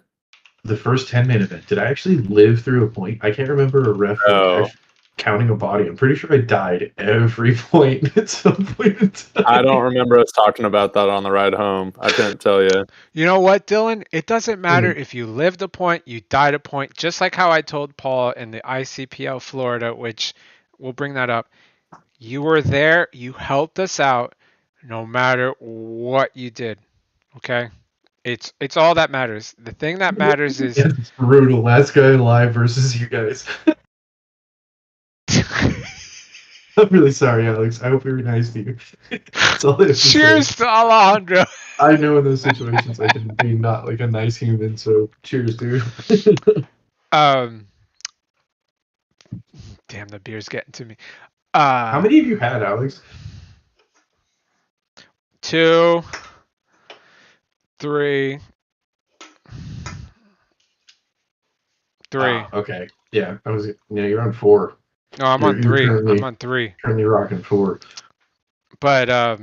The first 10-minute event. Did I actually live through a point? I can't remember a ref like Oh. actually counting a body. I'm pretty sure I died every point at some point in time. I don't remember us talking about that on the ride home. I couldn't tell you. You know what, Dylan? It doesn't matter if you lived a point, you died a point, just like how I told Paul in the ICPL Florida, which we'll bring that up. You were there, you helped us out, no matter what you did. Okay? It's all that matters. The thing that matters is It's brutal. Last guy alive versus you guys. I'm really sorry, Alex. I hope we were nice to you. That's all I have to say. Cheers to Alejandro. I know in those situations I can be not like a nice human, so cheers, dude. Damn, the beer's getting to me. How many have you had, Alex? 2, 3, 3. Okay. Yeah, you're on 4. No, I'm on You're 3. currently I'm on 3. rocking 4. But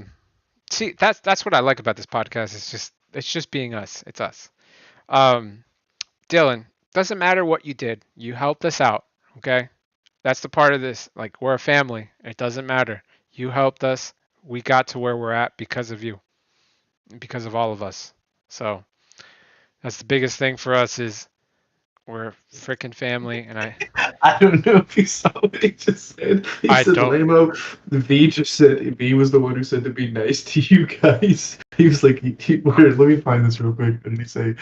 see, that's what I like about this podcast. It's just being us. It's us. Um, Dylan, doesn't matter what you did. You helped us out. Okay, that's the part of this. Like, we're a family. It doesn't matter. You helped us. We got to where we're at because of you, because of all of us. So that's the biggest thing for us is we're a freaking family. And I don't know if you saw what he just said. He I said, don't. Lamo, V just said, V was the one who said to be nice to you guys. He was like, let me find this real quick. What did he say?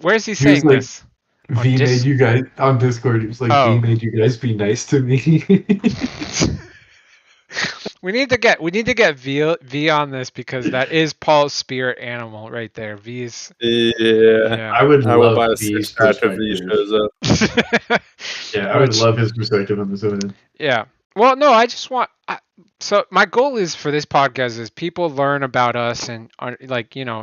Where's he He was saying like, this? V made you guys, on Discord, he was like, V Oh. made you guys be nice to me. We need to get V on this because that is Paul's spirit animal right there. V's. Yeah. I would I will love buy a V's 6-pack if he perspective. shows up. Yeah, I would love his perspective on this one. Yeah. Well, no, I just want. So my goal is for this podcast is people learn about us and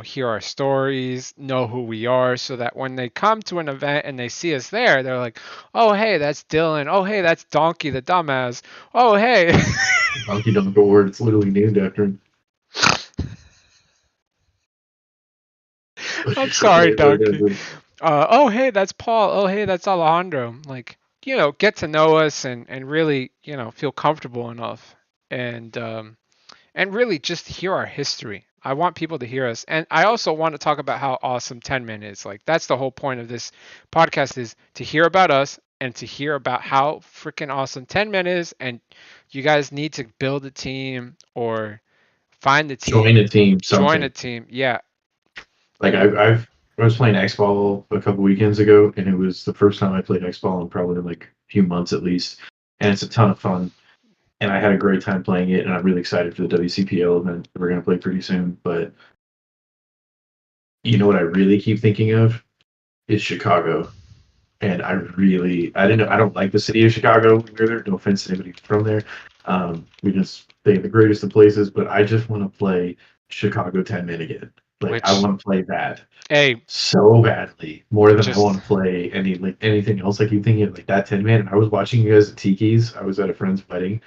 hear our stories, know who we are, so that when they come to an event and they see us there, they're like, "Oh, hey, that's Dylan. Oh, hey, that's Donkey the dumbass. Oh, hey." Donkey Donk Award, it's literally named after him. I'm sorry, Donkey. Oh, hey, that's Paul. Oh, hey, that's Alejandro. Like, get to know us and really, feel comfortable enough and really just hear our history. I want people to hear us. And I also want to talk about how awesome 10 Men is. Like, that's the whole point of this podcast is to hear about us and to hear about how freaking awesome 10 Men is. And you guys need to build a team or find a team. Join a team, something. Join a team. Yeah. Like I was playing X-Ball a couple weekends ago, and it was the first time I played X-Ball in probably like a few months at least, and it's a ton of fun. And I had a great time playing it, and I'm really excited for the WCPL event that we're gonna play pretty soon. But you know what I really keep thinking of is Chicago, and I don't like the city of Chicago either. No offense to anybody from there. We just think the greatest of places, but I just want to play Chicago 10 Men again. Like, I want to play that so badly, more than I want to play anything else. I keep thinking of like that 10 Man. I was watching you guys at Tiki's. I was at a friend's wedding,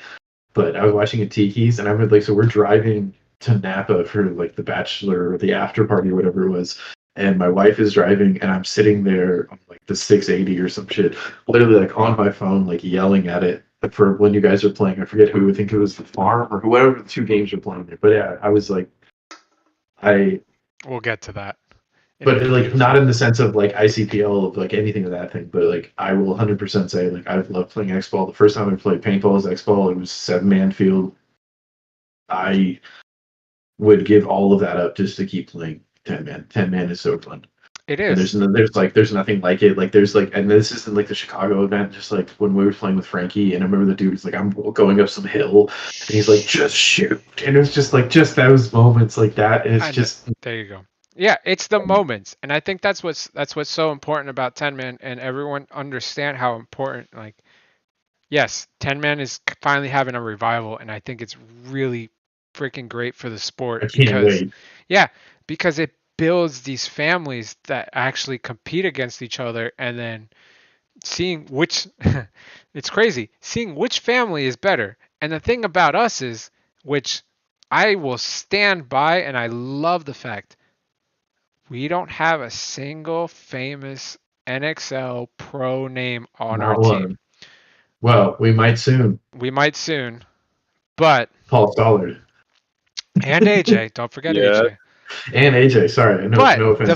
but I was watching at Tiki's, and I was like, so we're driving to Napa for like the bachelor or the after party or whatever it was. And my wife is driving, and I'm sitting there on like the 680 or some shit, literally like on my phone, like yelling at it for when you guys are playing. I forget who. I think it was the Farm or whoever the two games are playing there. But yeah, I was like, We'll get to that. But like not in the sense of like ICPL of like anything of that thing, but like I will 100% say like I've loved playing X-Ball. The first time I played Paintball as X-Ball, it was 7-man field. I would give all of that up just to keep playing 10-man. 10-man is so fun. It is. And there's nothing like it. Like there's like, and this isn't like the Chicago event. Just like when we were playing with Frankie, and I remember the dude was like, "I'm going up some hill," and he's like, "Just shoot," and it was just like those moments like that. And it's just there you go. Yeah, it's the moments, and I think that's what's so important about 10 Man, and everyone understand how important. Like, yes, 10 Man is finally having a revival, and I think it's really freaking great for the sport. I can't wait. Yeah, because it builds these families that actually compete against each other, and then seeing which it's crazy seeing which family is better. And the thing about us is, which I will stand by, and I love the fact we don't have a single famous NXL pro name on our team. Well, we might soon. But Paul Stollard and AJ, don't forget AJ. And AJ, sorry, no offense.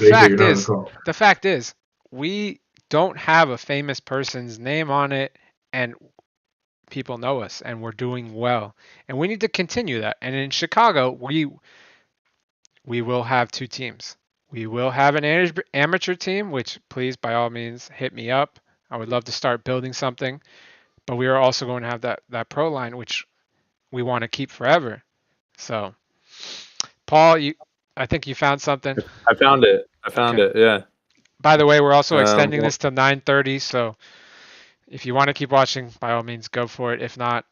The fact is, we don't have a famous person's name on it, and people know us, and we're doing well, and we need to continue that. And in Chicago, we will have two teams. We will have an amateur team, which please, by all means, hit me up. I would love to start building something. But we are also going to have that pro line, which we want to keep forever. So, Paul, I think you found something. I found it. Yeah. By the way, we're also extending this to 9:30. So, if you want to keep watching, by all means, go for it. If not,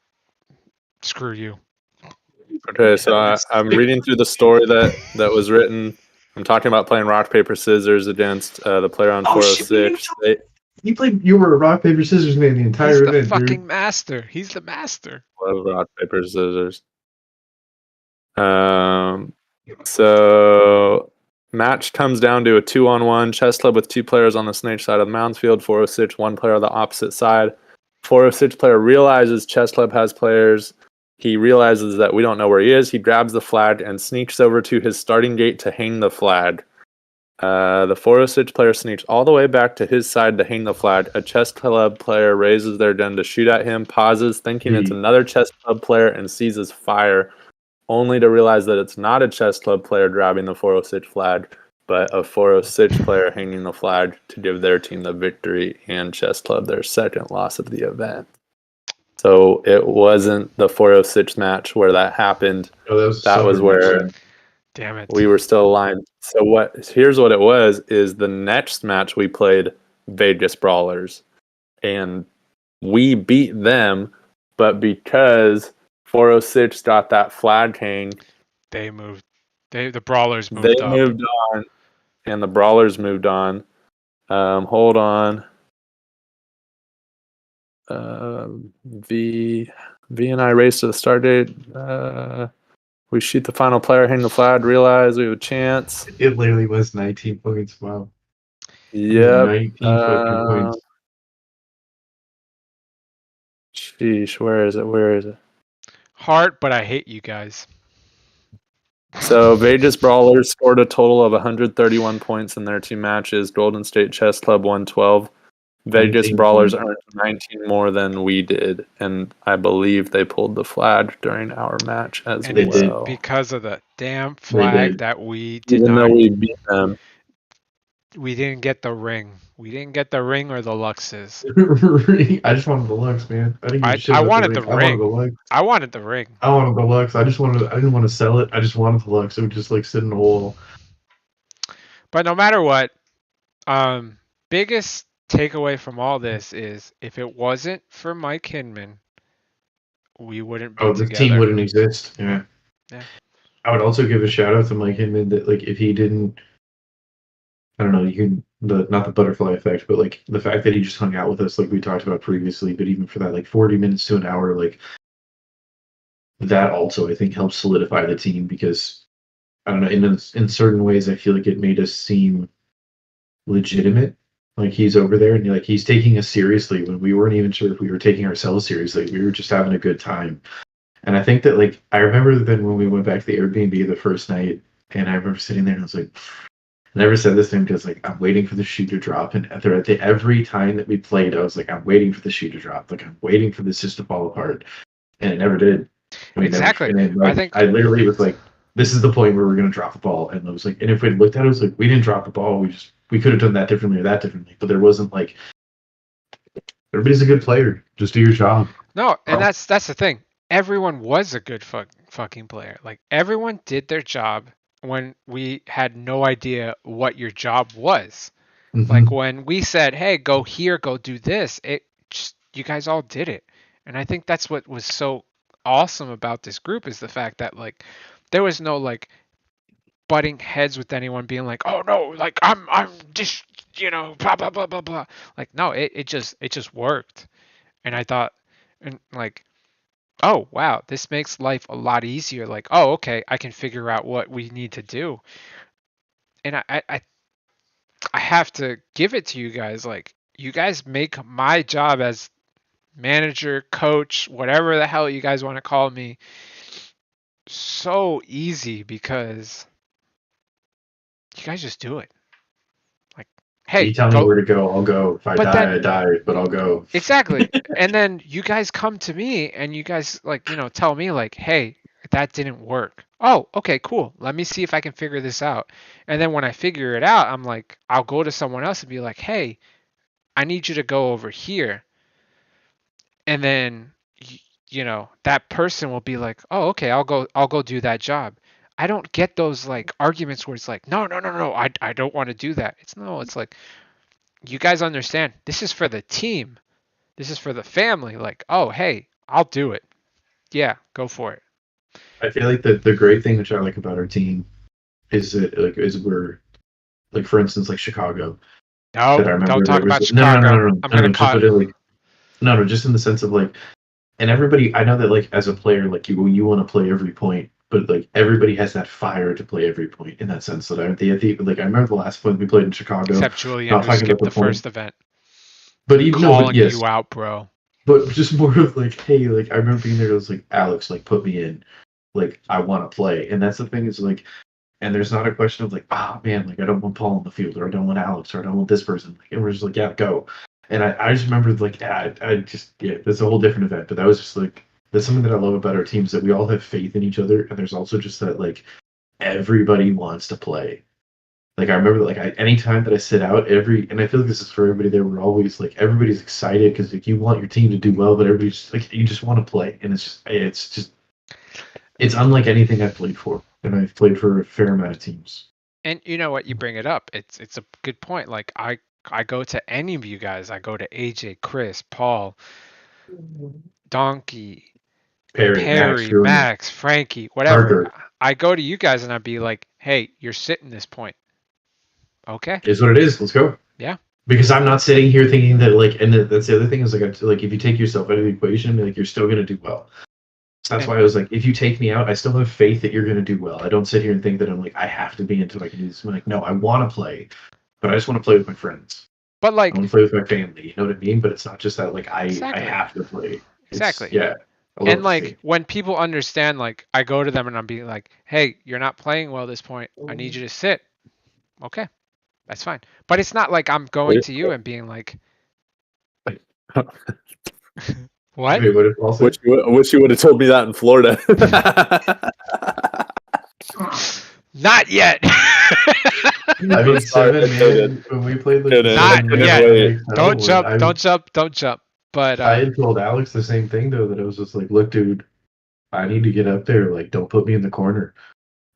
screw you. Okay, so I'm reading through the story that was written. I'm talking about playing rock, paper, scissors against the player on 406. You were a rock paper scissors man the entire He's the event, fucking dude. master. He's the master. Love rock, paper, scissors. So match comes down to a 2-on-1 chess club with two players on the snake side of the mounds field, 406, one player on the opposite side. 406 player realizes chess club has players. He realizes that we don't know where he is. He grabs the flag and sneaks over to his starting gate to hang the flag. The 406 player sneaks all the way back to his side to hang the flag. A chess club player raises their gun to shoot at him, pauses, thinking it's another chess club player, and seizes fire, only to realize that it's not a chess club player grabbing the 406 flag, but a 406 player hanging the flag to give their team the victory and chess club their second loss of the event. So it wasn't the 406 match where that happened. Oh, that was where Damn it. we were still aligned. So here's what it was, is the next match we played Vegas Brawlers, and we beat them, but because 406 got that flag hang, They moved. The Brawlers they moved up. moved on, and the Brawlers moved on. Hold on. V and I race to the start date. We shoot the final player, hang the flag, realize we have a chance. It literally was 19 points. Wow. Yep. 19 fucking points. Sheesh, where is it? Heart, but I hate you guys. So Vegas Brawlers scored a total of 131 points in their two matches. Golden State Chess Club won 12. Vegas Brawlers earned 19 more than we did, and I believe they pulled the flag during our match as And well. it's because of the damn flag that we did Even not. though we beat them. We didn't get the ring. We didn't get the ring or the Luxes. I just wanted the Lux, man. I didn't give a shit I about wanted the the ring. ring. I wanted the ring. I wanted the Lux. I didn't want to sell it. I just wanted the Lux. It would just like sit in a wall. But no matter what, biggest takeaway from all this is if it wasn't for Mike Hinman, we wouldn't be the together. team wouldn't exist. Yeah. Yeah. I would also give a shout out to Mike Hinman that like if he didn't, I don't know, not the butterfly effect, but like the fact that he just hung out with us like we talked about previously, but even for that like 40 minutes to an hour, like that also I think helps solidify the team because I don't know, in certain ways I feel like it made us seem legitimate. Like he's over there and like he's taking us seriously when we weren't even sure if we were taking ourselves seriously. We were just having a good time. And I think that like I remember then when we went back to the Airbnb the first night, and I remember sitting there and I was like, I never said this thing because like I'm waiting for the shoe to drop, and every time that we played, I was like, I'm waiting for the shoe to drop, like I'm waiting for this just to fall apart, and it never did. Exactly. I literally was like, this is the point where we're gonna drop the ball, and I was like, and if we looked at it, it was like we didn't drop the ball, we could have done that differently or that differently, but there wasn't like everybody's a good player, just do your job. No, and that's the thing. Everyone was a good fucking player. Like everyone did their job when we had no idea what your job was. Mm-hmm. Like when we said, "Hey, go here, go do this," you guys all did it. And I think that's what was so awesome about this group is the fact that like there was no like butting heads with anyone being like, "Oh no, like I'm just, blah blah blah blah blah." Like no, it just worked. And I thought and like oh wow, this makes life a lot easier. Like, oh okay, I can figure out what we need to do. And I have to give it to you guys. Like, you guys make my job as manager, coach, whatever the hell you guys want to call me, so easy because you guys just do it. Like, hey, you tell me where to go, I'll go. If I die, I die, but I'll go. Exactly. And then you guys come to me and you guys like, tell me like, hey, that didn't work. Oh, okay, cool. Let me see if I can figure this out. And then when I figure it out, I'm like, I'll go to someone else and be like, hey, I need you to go over here. And then, that person will be like, oh, okay, I'll go do that job. I don't get those like arguments where it's like, no, I don't want to do that. It's like, you guys understand, this is for the team. This is for the family. Like, oh, hey, I'll do it. Yeah, go for it. I feel like the great thing which I like about our team is that like is we're like for instance like Chicago, No, that I remember don't talk there was about no, Chicago. I'm gonna just cut. but like no, just in the sense of like, and everybody, I know that like as a player, like you want to play every point, but like everybody has that fire to play every point in that sense. That like I remember the last point we played in Chicago. Except Julian, Not who talking about skipped the the point, first event. but even no, but Calling yes, you out, bro. but just more of like, hey, like I remember being there. It was like Alex, like put me in, like I want to play, and that's the thing is like, and there's not a question of like, oh man, like I don't want Paul in the field, or I don't want Alex, or I don't want this person. Like, and we're just like, yeah, go. And I just remember like, yeah, I just yeah, it's a whole different event, but that was just like that's something that I love about our teams that we all have faith in each other, and there's also just that like everybody wants to play. Like I remember, like anytime that I sit out, and I feel like this is for everybody there. We're always like everybody's excited because like you want your team to do well, but everybody's just, like you just want to play, and it's unlike anything I've played for, and I've played for a fair amount of teams. And you know what? You bring it up. It's a good point. Like I go to any of you guys. I go to AJ, Chris, Paul, Donkey, Max, Perry, Julian, Max, Frankie, whatever. Parker I go to you guys and I'd be like, "Hey, you're sitting this point." Okay. is what it is. Let's go. Yeah. Because I'm not sitting here thinking that like, and that's the other thing is like if you take yourself out of the equation, like you're still gonna do well. That's And why I was like, if you take me out, I still have faith that you're going to do well. I don't sit here and think that I'm like, I have to be until I can do this. I'm like, no, I want to play, but I just want to play with my friends. but I like want to play with my family. You know what I mean? But it's not just that like I exactly. have to play. Exactly. Yeah. I love And the like faith. when people understand, like I go to them and I'm being like, "Hey, you're not playing well this point. I need you to sit." Okay, that's fine. But it's not like I'm going to you and being like, "What?" Wait, what did Paul say? Wish you would have told me that in Florida. Not yet. I mean, Sorry, man, when we played like the Not 7 yet. man, Don't jump. Don't jump. Don't jump. But I had told Alex the same thing though, that I was just like, look, dude, I need to get up there. Like, don't put me in the corner.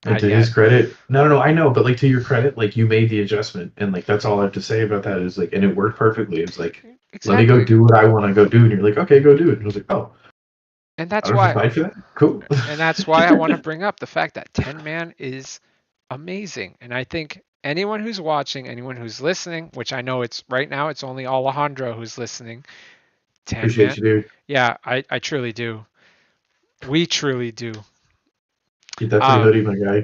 And not to yet. his credit, no, I know, but like to your credit, like you made the adjustment, and like that's all I have to say about that is like, and it worked perfectly. It's like, let me go Exactly. do what I want to go do, and you're like, okay, go do it. And I was like, oh, And I that's don't have to why. fight for that. Cool. And that's why I want to bring up the fact that 10 man is amazing. And I think anyone who's watching, anyone who's listening, which I know it's right now, it's only Alejandro who's listening. 10 Appreciate man. you, dude. Yeah, I truly do. We truly do. Get that free hoodie, my guy.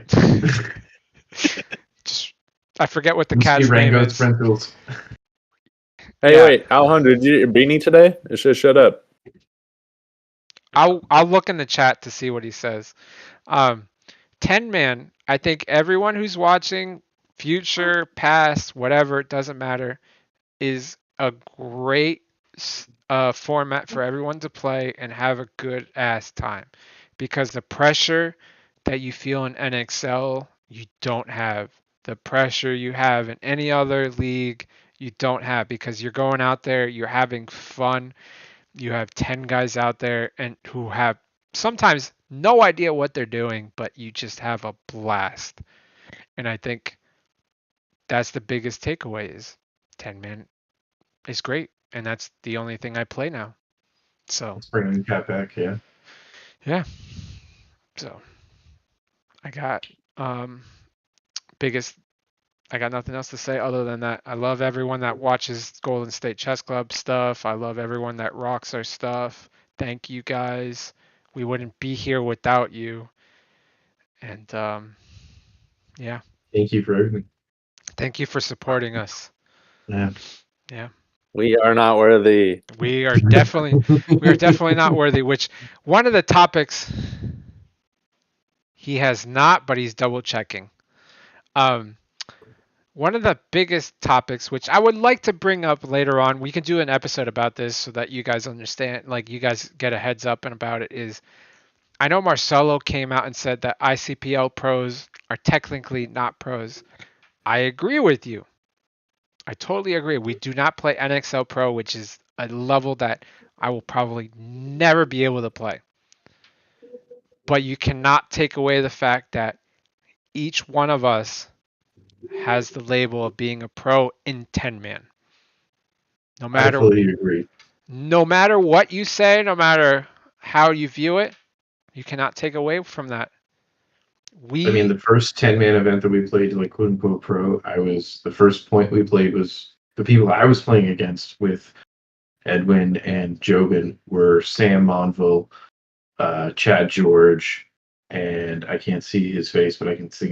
Just, I forget what the Must be cat's name Rango is. Sprinkles. Hey, Yeah. wait, Alejandro, did you get your beanie today? It should shut up. I'll look in the chat to see what he says. 10 man, I think everyone who's watching, future, past, whatever, it doesn't matter, is a great format for everyone to play and have a good ass time, because the pressure that you feel in NXL you don't have. The pressure you have in any other league you don't have, because you're going out there, you're having fun. You have 10 guys out there and who have sometimes no idea what they're doing, but you just have a blast. And I think that's the biggest takeaway is 10 man is great, and that's the only thing I play now. So Let's bring the cat back, yeah. yeah. So I got biggest I got nothing else to say other than that. I love everyone that watches Golden State Chess Club stuff. I love everyone that rocks our stuff. Thank you guys. We wouldn't be here without you. And yeah. Thank you for everything. Thank you for supporting us. Yeah. Yeah. We are not worthy. We are definitely not worthy, which one of the topics he has not, but he's double checking. One of the biggest topics, which I would like to bring up later on, we can do an episode about this so that you guys understand, like you guys get a heads up and about it, is I know Marcelo came out and said that ICPL pros are technically not pros. I agree with you. I totally agree. We do not play NXL Pro, which is a level that I will probably never be able to play. But you cannot take away the fact that each one of us has the label of being a pro in 10 man. No I matter fully agree. no matter what you say, no matter how you view it, you cannot take away from that. I mean, the first 10 man event that we played, like quote unquote pro, the first point we played was the people I was playing against with Edwin and Jobin were Sam Monville, Chad George, and I can't see his face, but I can't see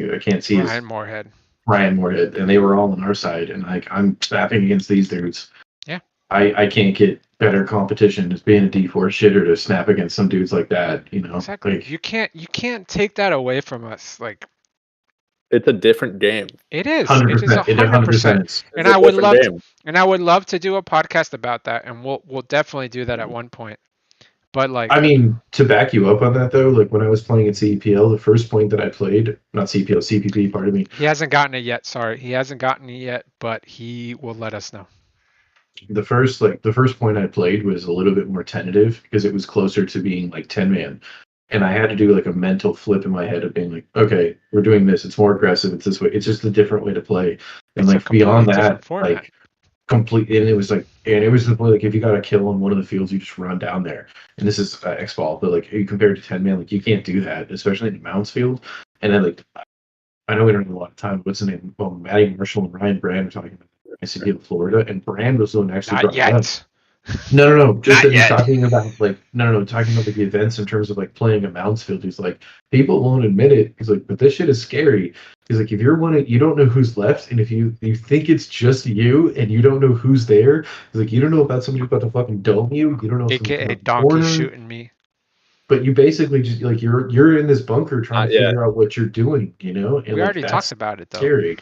his Ryan Moorhead. Ryan Moorhead, and they were all on our side, and like I'm snapping against these dudes. Yeah. I can't get better competition as being a D4 shitter to snap against some dudes like that, you know. Exactly. Like, You can't take that away from us. Like, It's a different game. it is. It is 100%. It 100%. 100% is. It's And a I would different love game. and I would love to do a podcast about that, and we'll definitely do that at one point. But like, I mean, to back you up on that though, like when I was playing at CPL, the first point that I played, not CPL, CPP, pardon me, he hasn't gotten it yet. Sorry, he hasn't gotten it yet, but he will let us know. the first point I played was a little bit more tentative because it was closer to being like 10 man. And I had to do like a mental flip in my head of being like, okay, we're doing this. It's more aggressive. It's this way. It's just a different way to play. And It's a like beyond completely different that, format. like complete. And it was the point like if you got a kill on one of the fields, you just run down there. And this is X-Ball, but like you compared to 10 man, like you can't do that, especially in the Mounds field. And then like I know we don't have a lot of time. What's the name? Well, Matty Marshall and Ryan Brand are talking about ICP of Florida, and Brand was the one actually Not brought it up. yet. No. Just Not that he's yet. talking about like talking about like the events in terms of like playing a Mounds field. He's like, people won't admit it. He's like, but this shit is scary. He's like, if you're you don't know who's left, and if you think it's just you and you don't know who's there, he's like, you don't know about somebody about to fucking dome you. You don't know if somebody's AKA around the donkey corner. shooting me. But you basically just like you're in this bunker trying Not to yet. figure out what you're doing, you know. And We like, already that's talked about it though. scary.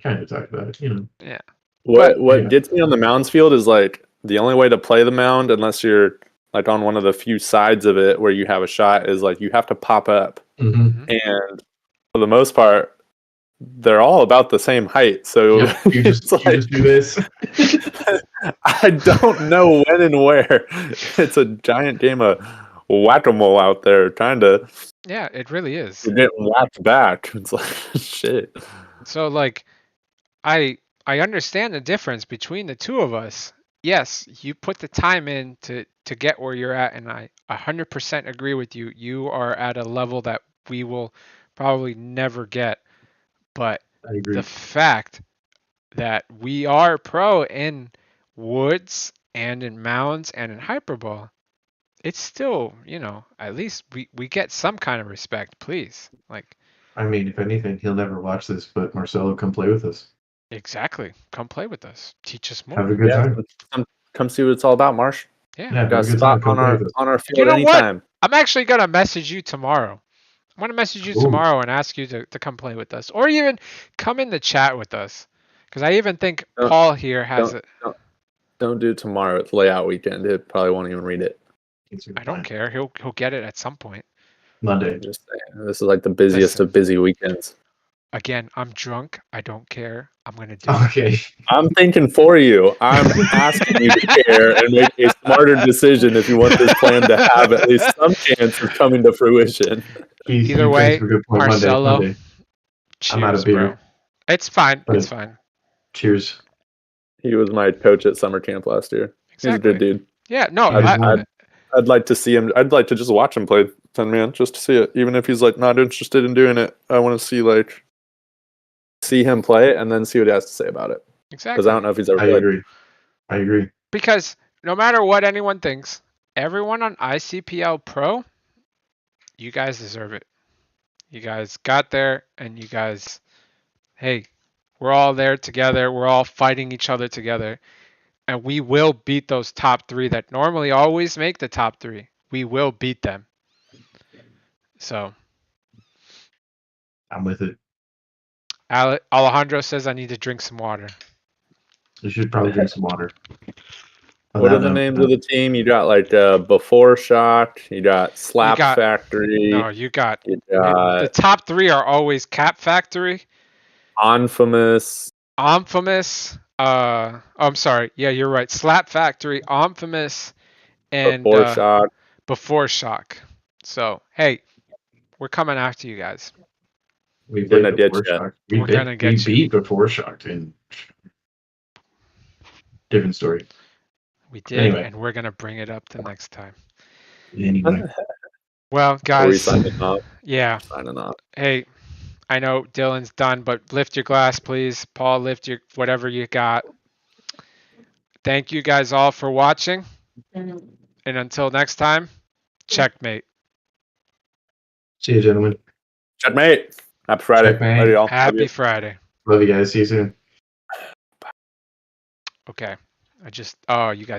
Kind of talked about it, you know. Yeah. What yeah. gets me on the Mounds field is like the only way to play the mound, unless you're like on one of the few sides of it where you have a shot, is like you have to pop up. Mm-hmm. And for the most part, they're all about the same height. So Yeah, you just do this. I don't know when and where. It's a giant game of whack-a-mole out there trying to Yeah, it really is. get whacked back. It's like shit. So like, I understand the difference between the two of us. Yes, you put the time in to get where you're at, and I 100% agree with you. You are at a level that we will probably never get. But I agree. the fact that we are pro in woods and in mounds and in hyperball, it's still, at least we get some kind of respect, please. Like, I mean, if anything, he'll never watch this, but Marcelo, come play with us. exactly. Come play with us. Teach us more. Have a good time. Come see what it's all about, Marsh. Yeah. Yeah, Got a have a good spot time. Come play with us. on our field You know what? anytime. I'm actually gonna message you tomorrow. I'm gonna message you Ooh. tomorrow and ask you to come play with us, or even come in the chat with us. Because I even think No, Paul here has it. Don't do tomorrow. It's layout weekend. It probably won't even read it. I don't care. He'll get it at some point. Monday. I'm just saying, this is like the busiest of busy weekends. Again, I'm drunk. I don't care. I'm gonna do Okay. I'm thinking for you. I'm asking you to care and make a smarter decision if you want this plan to have at least some chance of coming to fruition. Either way, Good point. Marcelo. Monday. Cheers, I'm out of beer. bro. It's fine. But- It's fine. Cheers. He was my coach at summer camp last year. He's a good dude. Yeah. No. I'd like to see him. I'd like to just watch him play 10 man just to see it. Even if he's like not interested in doing it, I want to see him play it and then see what he has to say about it. Exactly. Because I don't know if he's ever played. I agree. Because no matter what anyone thinks, everyone on ICPL Pro, you guys deserve it. You guys got there, and you guys, hey, we're all there together. We're all fighting each other together. And we will beat those top three that normally always make the top three. We will beat them. So. I'm with it. Alejandro says I need to drink some water. You should probably drink some water. What are the names of the team? You got like Before Shock. You got Slap Factory. No, you got the top three are always Cap Factory, Infamous. I'm sorry. Yeah, you're right. Slap Factory, Infamous, and Before Shock. So hey, we're coming after you guys. We're gonna get you. We beat Before Shock in different story. We did, and we're gonna bring it up the next time. Anyway. Well, guys. Are we signing off? Yeah. Signing off. Hey, I know Dylan's done, but lift your glass, please. Paul, lift your whatever you got. Thank you guys all for watching. And until next time, checkmate. See you, gentlemen. Checkmate. Happy Friday. Checkmate. Later, y'all. Love Happy you. Friday. Love you guys. See you soon. Okay. Oh, you guys